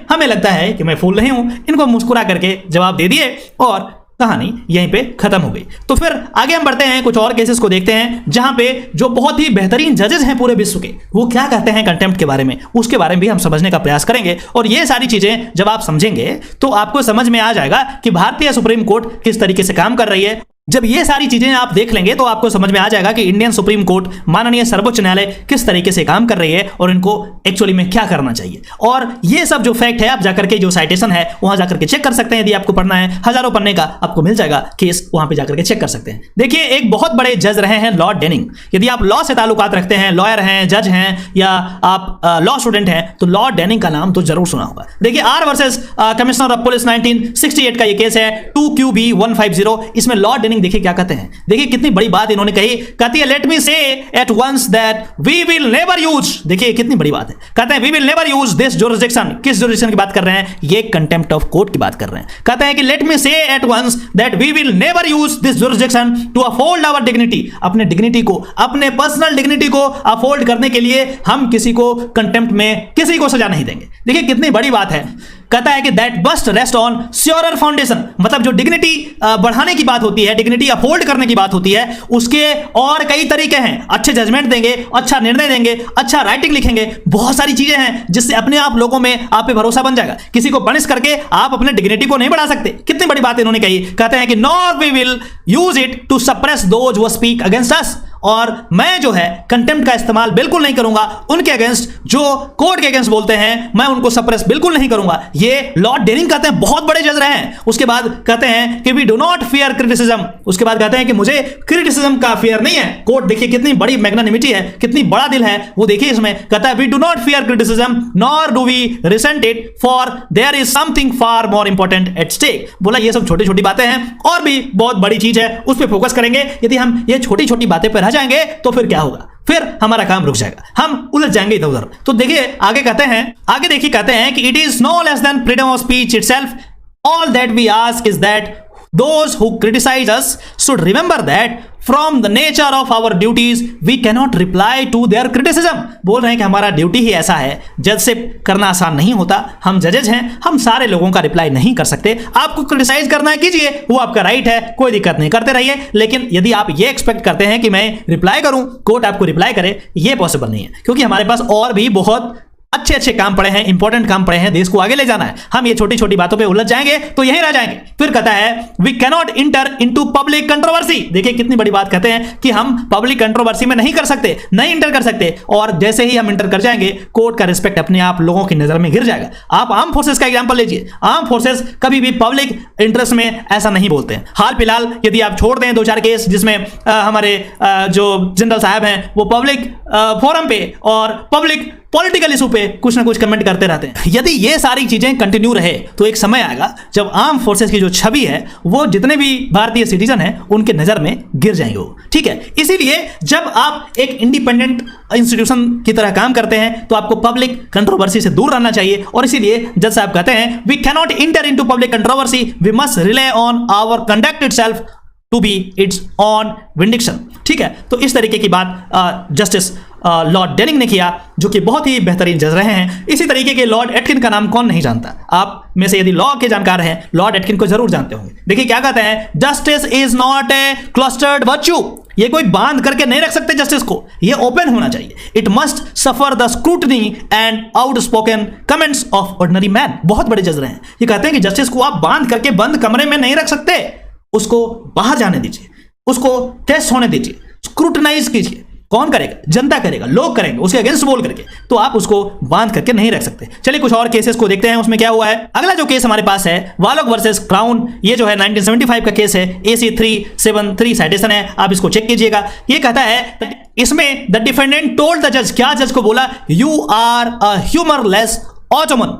Speaker 1: हमें लगता है कि मैं फूल नहीं हूं। इनको मुस्कुरा करके जवाब दे दिए और कहानी यहीं पे खत्म हो गई। तो फिर आगे हम बढ़ते हैं, कुछ और केसेस को देखते हैं जहां पे जो बहुत ही बेहतरीन जजेस हैं पूरे विश्व के, वो क्या कहते हैं कंटेम्प्ट के बारे में, उसके बारे में भी हम समझने का प्रयास करेंगे। और ये सारी चीजें जब आप समझेंगे तो आपको समझ में आ जाएगा कि भारतीय सुप्रीम कोर्ट किस तरीके से काम कर रही है। जब ये सारी चीजें आप देख लेंगे तो आपको समझ में आ जाएगा कि इंडियन सुप्रीम कोर्ट, माननीय सर्वोच्च न्यायालय किस तरीके से काम कर रही है और इनको एक्चुअली में क्या करना चाहिए। और ये सब जो फैक्ट है आप जाकर के जो साइटेशन है वहां जाकर के चेक कर सकते हैं, यदि आपको पढ़ना है, हजारों पन्ने का आपको मिल जाएगा केस, वहां पे जाकर के चेक कर सकते हैं। देखिए एक बहुत बड़े जज रहे हैं लॉर्ड डेनिंग। यदि आप लॉ से ताल्लुकात रखते हैं, लॉयर हैं, जज हैं या आप लॉ स्टूडेंट हैं तो लॉर्ड डेनिंग का नाम तो जरूर सुना होगा। देखिए R versus commissioner of police 1968 का ये केस है 2QB150। इसमें लॉर्ड डेनिंग देखिए क्या कहते हैं, देखिए कितनी बड़ी बात इन्होंने कही, कहती है let me say at once that we will never use, देखिए कितनी बड़ी बात है, कहते हैं we will never use this jurisdiction. किस जुरिसडिक्शन की बात कर रहे हैं, ये कंटेम्प्ट ऑफ कोर्ट की बात कर रहे हैं। कहते हैं कि let me say at once that we will never use this jurisdiction to uphold our dignity, अपने डिग्निटी को, अपने पर्सनल डिग्निटी को अपहोल्ड करने के लिए हम किसी को कंटेम्प्ट में किसी को सजा नहीं देंगे। देखिए कितनी बड़ी बात है। कहता है कि that must rest on surer foundation, मतलब जो डिग्निटी बढ़ाने की बात होती है, डिग्निटी अपहोल्ड करने की बात होती है, उसके और कई तरीके हैं। अच्छे जजमेंट देंगे, अच्छा निर्णय देंगे, अच्छा राइटिंग लिखेंगे, बहुत सारी चीजें हैं जिससे अपने आप लोगों में आप पे भरोसा बन जाएगा। किसी को पनिश करके आप अपने डिग्निटी को नहीं बढ़ा सकते। कितनी बड़ी बात इन्होंने कही। कहते हैं कि nor we will use it to suppress those who speak against us, और मैं जो है कंटेम्प्ट का इस्तेमाल बिल्कुल नहीं करूंगा उनके अगेंस्ट जो कोर्ट के अगेंस्ट बोलते हैं, मैं उनको सप्रेस बिल्कुल नहीं करूंगा। ये लॉर्ड डेनिंग कहते हैं, बहुत बड़े जज रहे हैं। उसके बाद कहते हैं कि we do not fear criticism, उसके बाद कहते हैं कि मुझे क्रिटिसिज्म का फियर नहीं है। कोर्ट देखिए कितनी बड़ी मैग्नानिमिटी है, कितनी बड़ा दिल है वो देखिए इसमें। कहता है we do not fear criticism nor do we resent it for there is something far more important at stake. बोला ये सब छोटी छोटी बातें हैं और भी बहुत बड़ी चीज है, उस पर फोकस करेंगे। यदि हम ये छोटी छोटी बातें पर रह जाएंगे तो फिर क्या होगा, फिर हमारा काम रुक जाएगा, हम उलझ जाएंगे इधर उधर। तो देखिए आगे कहते हैं, आगे देखिए कहते हैं कि it is no less than freedom of speech itself, all that we ask is that those who criticize us should remember that from the nature of our duties we cannot reply to their criticism. बोल रहे हैं कि हमारा duty ही ऐसा है, judgeship करना आसान नहीं होता, हम जजेज हैं, हम सारे लोगों का रिप्लाई नहीं कर सकते। आपको क्रिटिसाइज करना है कीजिए, वो आपका राइट है, कोई दिक्कत नहीं, करते रहिए। लेकिन यदि आप ये एक्सपेक्ट करते हैं कि मैं रिप्लाई करूं, कोर्ट आपको रिप्लाई करे, ये पॉसिबल नहीं है, क्योंकि हमारे पास और भी बहुत अच्छे अच्छे काम पड़े हैं, इंपॉर्टेंट काम पड़े हैं, देश को आगे ले जाना है। हम ये छोटी छोटी बातों पे उलझ जाएंगे तो यहीं रह जाएंगे। फिर कहता है we cannot enter into public controversy. देखिए कितनी बड़ी बात कहते हैं कि हम पब्लिक कंट्रोवर्सी में नहीं कर सकते, नहीं इंटर कर सकते, और जैसे ही हम इंटर कर जाएंगे कोर्ट का रिस्पेक्ट अपने आप लोगों की नजर में गिर जाएगा। आप आर्म फोर्सेस का एग्जांपल लीजिए, आर्म फोर्सेस कभी भी पब्लिक इंटरेस्ट में ऐसा नहीं बोलते हैं। हाल फिलहाल यदि आप छोड़ दें 2-4 केस जिसमें हमारे जो जनरल साहब हैं वो पब्लिक फोरम पे और पब्लिक पॉलिटिकल इशू पे कुछ ना कुछ कमेंट करते रहते हैं। यदि ये सारी चीजें कंटिन्यू रहे तो एक समय आएगा जब आर्म फोर्सेस की जो छवि है वो जितने भी भारतीय सिटीजन हैं उनके नजर में गिर जाएंगे वो, ठीक है। इसीलिए जब आप एक इंडिपेंडेंट इंस्टीट्यूशन की तरह काम करते हैं तो आपको पब्लिक कंट्रोवर्सी से दूर रहना चाहिए। और इसीलिए जज साहब कहते हैं we cannot enter into public controversy, we must rely on our conduct itself to be its own vindication, ठीक है। तो इस तरीके की बात जस्टिस लॉर्ड डेनिंग ने किया, जो कि बहुत ही बेहतरीन जज रहे हैं। इसी तरीके के लॉर्ड एटकिन का नाम कौन नहीं जानता? आप में से यदि लॉ के जानकार हैं लॉर्ड एटकिन को जरूर जानते होंगे। देखिए क्या कहते हैं, justice is not a clustered virtue. ये कोई बांध करके नहीं रख सकते जस्टिस को, ये ओपन होना चाहिए। It must suffer the scrutiny and outspoken comments of ordinary man. बहुत बड़े जज रहे हैं। ये कहते हैं कि जस्टिस को आप बांध करके बंद कमरे में नहीं रख सकते, उसको बाहर जाने दीजिए, उसको टेस्ट होने दीजिए, स्क्रूटनाइज कीजिए। कौन करेगा? जनता करेगा, लोग करेंगे उसके अगेंस्ट बोल करके, तो आप उसको बांध करके नहीं रख सकते। चलिए कुछ और केसेस को देखते हैं उसमें क्या हुआ है। अगला जो केस हमारे पास है वालोक वर्सेस क्राउन, ये जो है 1975 का केस है, AC 373 साइटेशन है, आप इसको चेक कीजिएगा। ये कहता है इसमें द डिफेंडेंट टोल्ड द जज, क्या जज को बोला, यू आर अ ह्यूमरलेस ऑटोमन,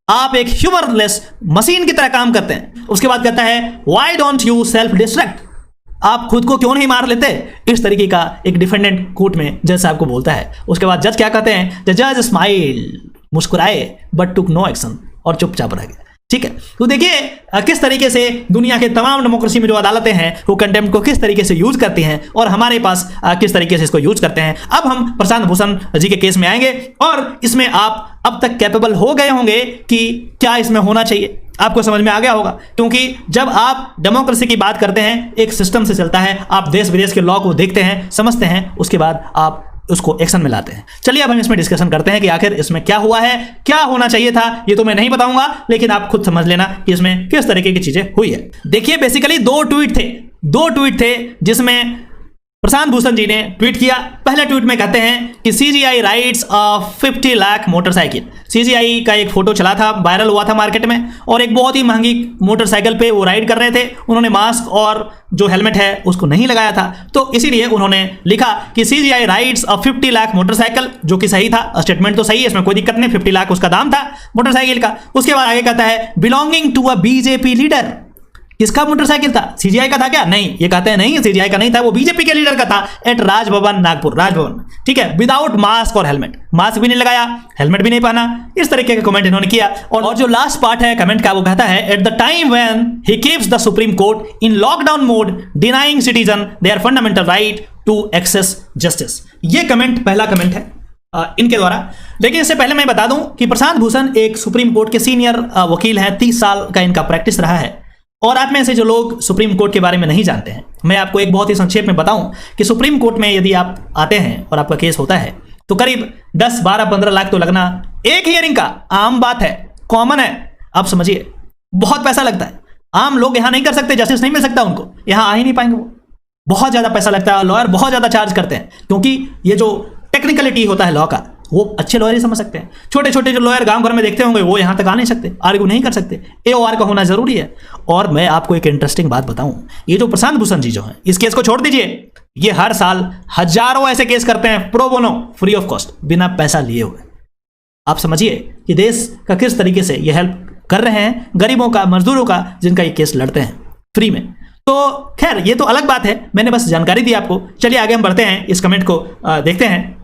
Speaker 1: आप एक ह्यूमरलेस मशीन की तरह काम करते हैं। उसके बाद कहता है why don't you self distract, आप खुद को क्यों नहीं मार लेते? इस तरीके का एक डिफेंडेंट कोर्ट में जज साहब को बोलता है। उसके बाद जज क्या कहते हैं, द जज स्माइल, मुस्कुराए बट टुक नो एक्शन, और चुपचाप रह गए, ठीक है। तो देखिए किस तरीके से दुनिया के तमाम डेमोक्रेसी में जो अदालतें हैं वो कंटेम्प्ट को किस तरीके से यूज करती हैं और हमारे पास किस तरीके से इसको यूज करते हैं। अब हम प्रशांत भूषण जी के केस में आएंगे और इसमें आप अब तक कैपेबल हो गए होंगे कि क्या इसमें होना चाहिए, आपको समझ में आ गया होगा। क्योंकि जब आप डेमोक्रेसी की बात करते हैं एक सिस्टम से चलता है, आप देश विदेश के लॉ को देखते हैं, समझते हैं, उसके बाद आप उसको एक्शन में लाते हैं। चलिए अब हम इसमें डिस्कशन करते हैं कि आखिर इसमें क्या हुआ है, क्या होना चाहिए था। ये तो मैं नहीं बताऊंगा, लेकिन आप खुद समझ लेना कि इसमें किस तरीके की चीजें हुई है। देखिए बेसिकली दो ट्वीट थे जिसमें प्रशांत भूषण जी ने ट्वीट किया। पहले ट्वीट में कहते हैं कि CGI rides 50 lakh motorcycle. CGI का एक फोटो चला था, वायरल हुआ था मार्केट में, और एक बहुत ही महंगी मोटरसाइकिल पे वो राइड कर रहे थे। उन्होंने मास्क और जो हेलमेट है उसको नहीं लगाया था, तो इसीलिए उन्होंने लिखा कि CGI राइड्स 50 लाख मोटरसाइकिल, जो कि सही था, स्टेटमेंट तो सही है, इसमें कोई दिक्कत नहीं, 50 लाख उसका दाम था मोटरसाइकिल का। उसके बाद आगे कहता है belonging to a BJP leader. किसका मोटरसाइकिल था? CGI का था क्या? नहीं, ये कहते हैं नहीं, CGI का नहीं था, वो BJP के लीडर का था, एट राजभवन नागपुर, राजभवन, ठीक है, विदाउट मास्क और हेलमेट, मास्क भी नहीं लगाया, हेलमेट भी नहीं पहना। इस तरीके का कमेंट इन्होंने किया। और जो लास्ट पार्ट है कमेंट का वो कहता है at the time when he keeps the supreme Court in lockdown mode denying citizen their fundamental right to access justice. ये कमेंट पहला कमेंट है इनके द्वारा। लेकिन इससे पहले मैं बता दूं कि प्रशांत भूषण एक सुप्रीम कोर्ट के सीनियर वकील हैं, 30 साल का इनका प्रैक्टिस रहा है। और आप में से जो लोग सुप्रीम कोर्ट के बारे में नहीं जानते हैं, मैं आपको एक बहुत ही संक्षेप में बताऊं कि सुप्रीम कोर्ट में यदि आप आते हैं और आपका केस होता है तो करीब 10, 12, 15 लाख तो लगना एक हियरिंग का आम बात है, कॉमन है। आप समझिए बहुत पैसा लगता है, आम लोग यहां नहीं कर सकते, जस्टिस नहीं मिल सकता उनको, यहां आ ही नहीं पाएंगे, वो बहुत ज्यादा पैसा लगता है, लॉयर बहुत ज्यादा चार्ज करते हैं, क्योंकि ये जो टेक्निकलिटी होता है लॉ का वो अच्छे लॉयर ही समझ सकते हैं। छोटे छोटे जो लॉयर गांव घर में देखते होंगे वो यहां तक आ नहीं सकते, आर्ग्यू नहीं कर सकते। AOR का होना जरूरी है। और मैं आपको एक इंटरेस्टिंग बात बताऊं, ये जो प्रशांत भूषण जी जो हैं, इस केस को छोड़ दीजिए, ये हर साल हजारों ऐसे केस करते हैं pro bono, free of cost, बिना पैसा लिए हुए। आप समझिए कि देश का किस तरीके से ये हेल्प कर रहे हैं गरीबों का, मजदूरों का, जिनका ये केस लड़ते हैं फ्री में। तो खैर ये तो अलग बात है, मैंने बस जानकारी दी आपको। चलिए आगे हम बढ़ते हैं, इस कमेंट को देखते हैं।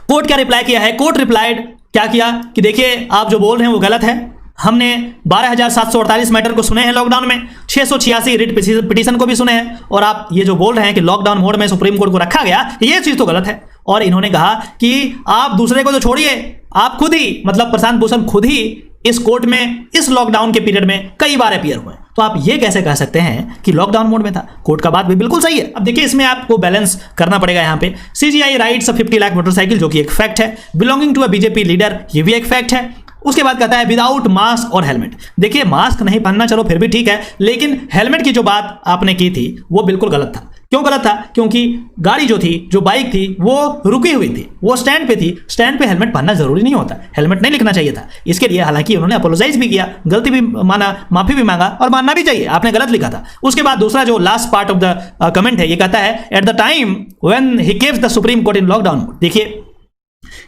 Speaker 1: कोर्ट क्या रिप्लाई किया है। कोर्ट रिप्लाइड क्या किया कि देखिए आप जो बोल रहे हैं वो गलत है, हमने 12,748 मैटर को सुने हैं लॉकडाउन में, 686 रिट पिटीशन को भी सुने हैं, और आप ये जो बोल रहे हैं कि लॉकडाउन मोड में सुप्रीम कोर्ट को रखा गया, ये चीज तो गलत है। और इन्होंने कहा कि आप दूसरे को तो छोड़िए, आप खुद ही मतलब प्रशांत भूषण खुद ही इस कोर्ट में इस लॉकडाउन के पीरियड में कई बार अपीयर हुए, तो आप ये कैसे कह सकते हैं कि लॉकडाउन मोड में था? कोर्ट का बात भी बिल्कुल सही है। अब देखिए, इसमें आपको बैलेंस करना पड़ेगा। यहाँ पे सीजीआई राइड्स 50 लाख मोटरसाइकिल, जो कि एक फैक्ट है, belonging to a BJP leader, ये भी एक फैक्ट है। उसके बाद कहता है विदाउट मास्क और हेलमेट। देखिए, मास्क नहीं पहनना चलो फिर भी ठीक है, लेकिन हेलमेट की जो बात आपने की थी वो बिल्कुल गलत था। क्यों गलत था? क्योंकि गाड़ी जो थी, जो बाइक थी, वो रुकी हुई थी, वो स्टैंड पे थी। स्टैंड पे हेलमेट पहनना जरूरी नहीं होता, हेलमेट नहीं लिखना चाहिए था। इसके लिए हालांकि उन्होंने अपोलोजाइज भी किया, गलती भी माना, माफी भी मांगा, और मानना भी चाहिए, आपने गलत लिखा था। उसके बाद दूसरा जो last part of the comment है, ये कहता है at the time when he gives the supreme Court in lockdown mode. देखिए,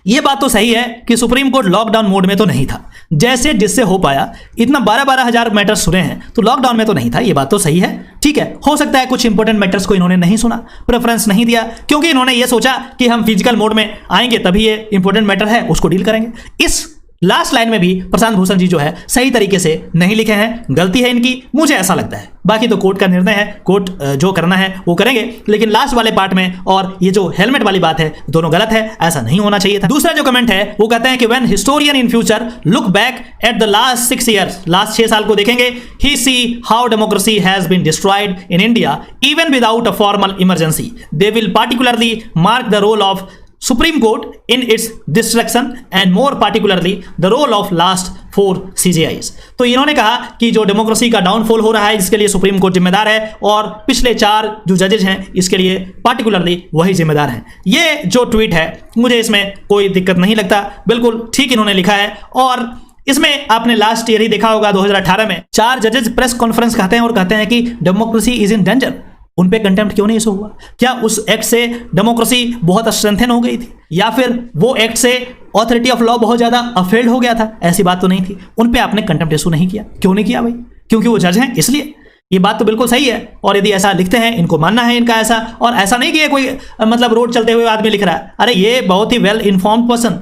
Speaker 1: ये बात तो सही है कि सुप्रीम कोर्ट लॉकडाउन मोड में तो नहीं था, जैसे जिससे हो पाया, इतना 12-12 हजार मैटर्स सुने हैं, तो लॉकडाउन में तो नहीं था, ये बात तो सही है। ठीक है, हो सकता है कुछ इंपॉर्टेंट मैटर्स को इन्होंने नहीं सुना, प्रेफरेंस नहीं दिया, क्योंकि इन्होंने ये सोचा कि हम फिजिकल मोड में आएंगे तभी ये इंपॉर्टेंट मैटर है उसको डील करेंगे। इस लास्ट लाइन में भी प्रशांत भूषण जी जो है सही तरीके से नहीं लिखे हैं, गलती है इनकी, मुझे ऐसा लगता है। बाकी तो कोर्ट का निर्णय है, कोर्ट जो करना है वो करेंगे, लेकिन लास्ट वाले पार्ट में और ये जो हेलमेट वाली बात है, दोनों गलत है, ऐसा नहीं होना चाहिए था। दूसरा जो कमेंट है वो कहते हैं कि when historian in future look back at the last 6 years, last 6 साल को देखेंगे, he see how democracy has been destroyed in India even without a formal emergency. They will particularly mark the role of Supreme Court in its destruction and more particularly the role of last 4 CJIs। तो इन्होंने कहा कि जो democracy का downfall हो रहा है, इसके लिए सुप्रीम कोर्ट जिम्मेदार है, और पिछले 4 जो जजेज हैं इसके लिए पार्टिकुलरली वही जिम्मेदार हैं। ये जो ट्वीट है, मुझे इसमें कोई दिक्कत नहीं लगता, बिल्कुल ठीक इन्होंने लिखा है। और इसमें आपने लास्ट ईयर ही देखा होगा, 2018 में 4 जजेज प्रेस कॉन्फ्रेंस कहते हैं और कहते हैं कि डेमोक्रेसी इज इन डेंजर। उन पे कंटेम्प्ट क्यों नहीं इशू हुआ? क्या उस एक्ट से डेमोक्रेसी बहुत स्ट्रेंथन हो गई थी, या फिर वो एक्ट से ऑथोरिटी ऑफ लॉ बहुत ज्यादा अफेल्ड हो गया था? ऐसी बात तो नहीं थी। उन पे आपने कंटेम्प्ट इशू नहीं किया, क्यों नहीं किया भाई? क्योंकि वो जज हैं, इसलिए। ये बात तो बिल्कुल सही है, और यदि ऐसा लिखते हैं, इनको मानना है इनका ऐसा, और ऐसा नहीं कि कोई मतलब रोड चलते हुए आदमी लिख रहा है। अरे ये बहुत ही वेल इन्फॉर्म्ड पर्सन,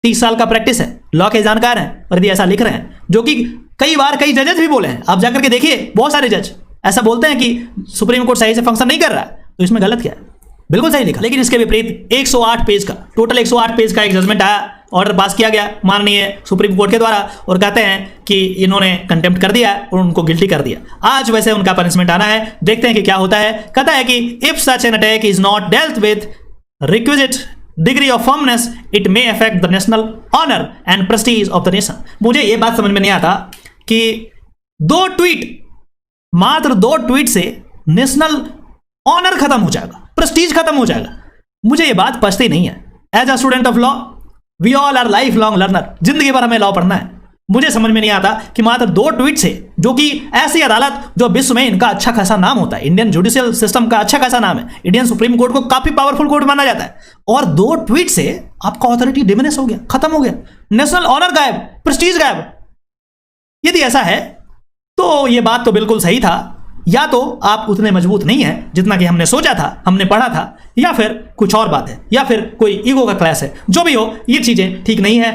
Speaker 1: 30 साल का प्रैक्टिस है, लॉ के जानकार हैं, और यदि ऐसा लिख रहे हैं, जो कि कई बार कई जजेस भी बोले हैं, आप जाकर के देखिए, बहुत सारे जज ऐसा बोलते हैं कि सुप्रीम कोर्ट सही से फंक्शन नहीं कर रहा है, तो इसमें गलत क्या है? बिल्कुल सही लिखा। लेकिन इसके विपरीत 108 पेज का, टोटल 108 पेज का एक जजमेंट आया, ऑर्डर पास किया गया माननीय सुप्रीम कोर्ट के द्वारा, और कहते हैं कि इन्होंने कंटेम्प्ट कर दिया और उनको गिल्टी कर दिया। आज वैसे उनका पनिशमेंट आना है, देखते हैं कि क्या होता है। कहता है कि if such an attack is not dealt with requisite degree of firmness it may affect the national honour and prestige of the nation. मुझे ये बात समझ में नहीं आता कि मात्र 2 ट्वीट से नेशनल ऑनर खत्म हो जाएगा, प्रेस्टीज खत्म हो जाएगा। मुझे ये बात पचती नहीं है। As a student of law, we all are life long learner, जिंदगी भर हमें लॉ पढ़ना है। मुझे समझ में नहीं आता कि मात्र 2 ट्वीट से, जो कि ऐसी अदालत जो विश्व में इनका अच्छा खासा नाम होता है, इंडियन जुडिशियल सिस्टम का अच्छा खासा नाम है, इंडियन सुप्रीम कोर्ट को काफी पावरफुल कोर्ट माना जाता है, और 2 ट्वीट से आपका ऑथोरिटी डिमिनिश हो गया, खत्म हो गया, नेशनल ऑनर गायब, प्रेस्टीज गायब। यदि ऐसा है तो ये बात तो बिल्कुल सही था, या तो आप उतने मजबूत नहीं हैं जितना कि हमने सोचा था, हमने पढ़ा था, या फिर कुछ और बात है, या फिर कोई ईगो का क्लैश है। जो भी हो, ये चीजें ठीक नहीं है।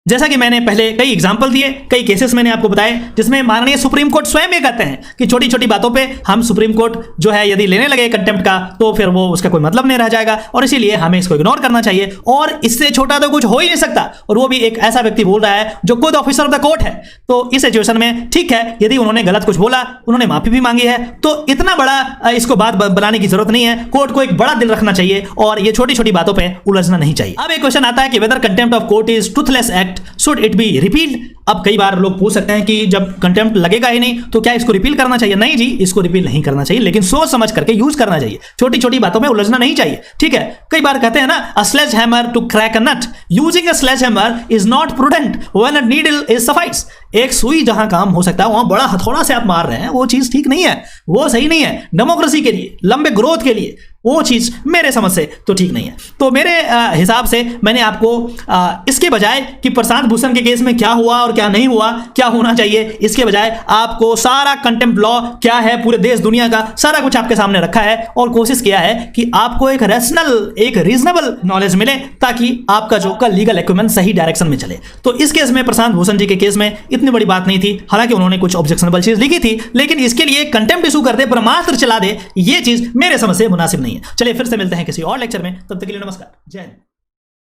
Speaker 1: जैसा कि मैंने पहले कई एग्जाम्पल दिए, कई केसेस मैंने आपको बताए, जिसमें माननीय सुप्रीम कोर्ट स्वयं ये कहते हैं कि छोटी छोटी बातों पे हम सुप्रीम कोर्ट जो है यदि लेने लगे कंटेम्प्ट का, तो फिर वो उसका कोई मतलब नहीं रह जाएगा, और इसीलिए हमें इसको इग्नोर करना चाहिए। और इससे छोटा तो कुछ हो ही नहीं सकता, और वो भी एक ऐसा व्यक्ति बोल रहा है जो खुद ऑफिसर ऑफ द कोर्ट है। तो इस सिचुएशन में ठीक है, यदि उन्होंने गलत कुछ बोला, उन्होंने माफी भी मांगी है, तो इतना बड़ा इसको बात बनाने की जरूरत नहीं है। कोर्ट को एक बड़ा दिल रखना चाहिए, और ये छोटी छोटी बातों पर उलझना नहीं चाहिए। अब एक क्वेश्चन आता है कि whether contempt of court is truthless act, should it be repealed. अब कई बार लोग पूछ सकते हैं कि जब कंटेम्प्ट लगेगा ही नहीं तो क्या इसको रिपील करना चाहिए? नहीं जी, इसको रिपील नहीं करना चाहिए, लेकिन सोच समझ करके यूज करना चाहिए, छोटी छोटी बातों में उलझना नहीं चाहिए। ठीक है, कई बार कहते हैं ना, a sledge hammer to crack a nut, using a sledge hammer is not prudent when a needle is suffice. एक सुई जहां काम हो सकता है वहां बड़ा हथौड़ा से आप मार रहे हैं, वो चीज ठीक नहीं है, वो सही नहीं है। डेमोक्रेसी के लिए, लंबे ग्रोथ के लिए वो चीज मेरे समझ से तो ठीक नहीं है। तो मेरे हिसाब से मैंने आपको इसके बजाय कि प्रशांत भूषण के केस में क्या हुआ और क्या नहीं हुआ, क्या होना चाहिए, इसके बजाय आपको सारा कंटेम्प्ट लॉ क्या है पूरे देश दुनिया का सारा कुछ आपके सामने रखा है और कोशिश किया है कि आपको एक रैशनल, एक रीजनेबल नॉलेज मिले ताकि आपका जो का लीगल एक्यूमेंट सही डायरेक्शन में चले। तो इस केस में प्रशांत भूषण जी के केस में इतनी बड़ी बात नहीं थी, हालांकि उन्होंने कुछ ऑब्जेक्शनेबल चीज लिखी थी, लेकिन इसके लिए कंटेम्प्ट इशू कर दे, ब्रह्मास्त्र चला दे, ये चीज मेरे समझ से मुनासिब नहीं है। चलिए फिर से मिलते हैं किसी और लेक्चर में, तब तक के लिए नमस्कार, जय हिंद।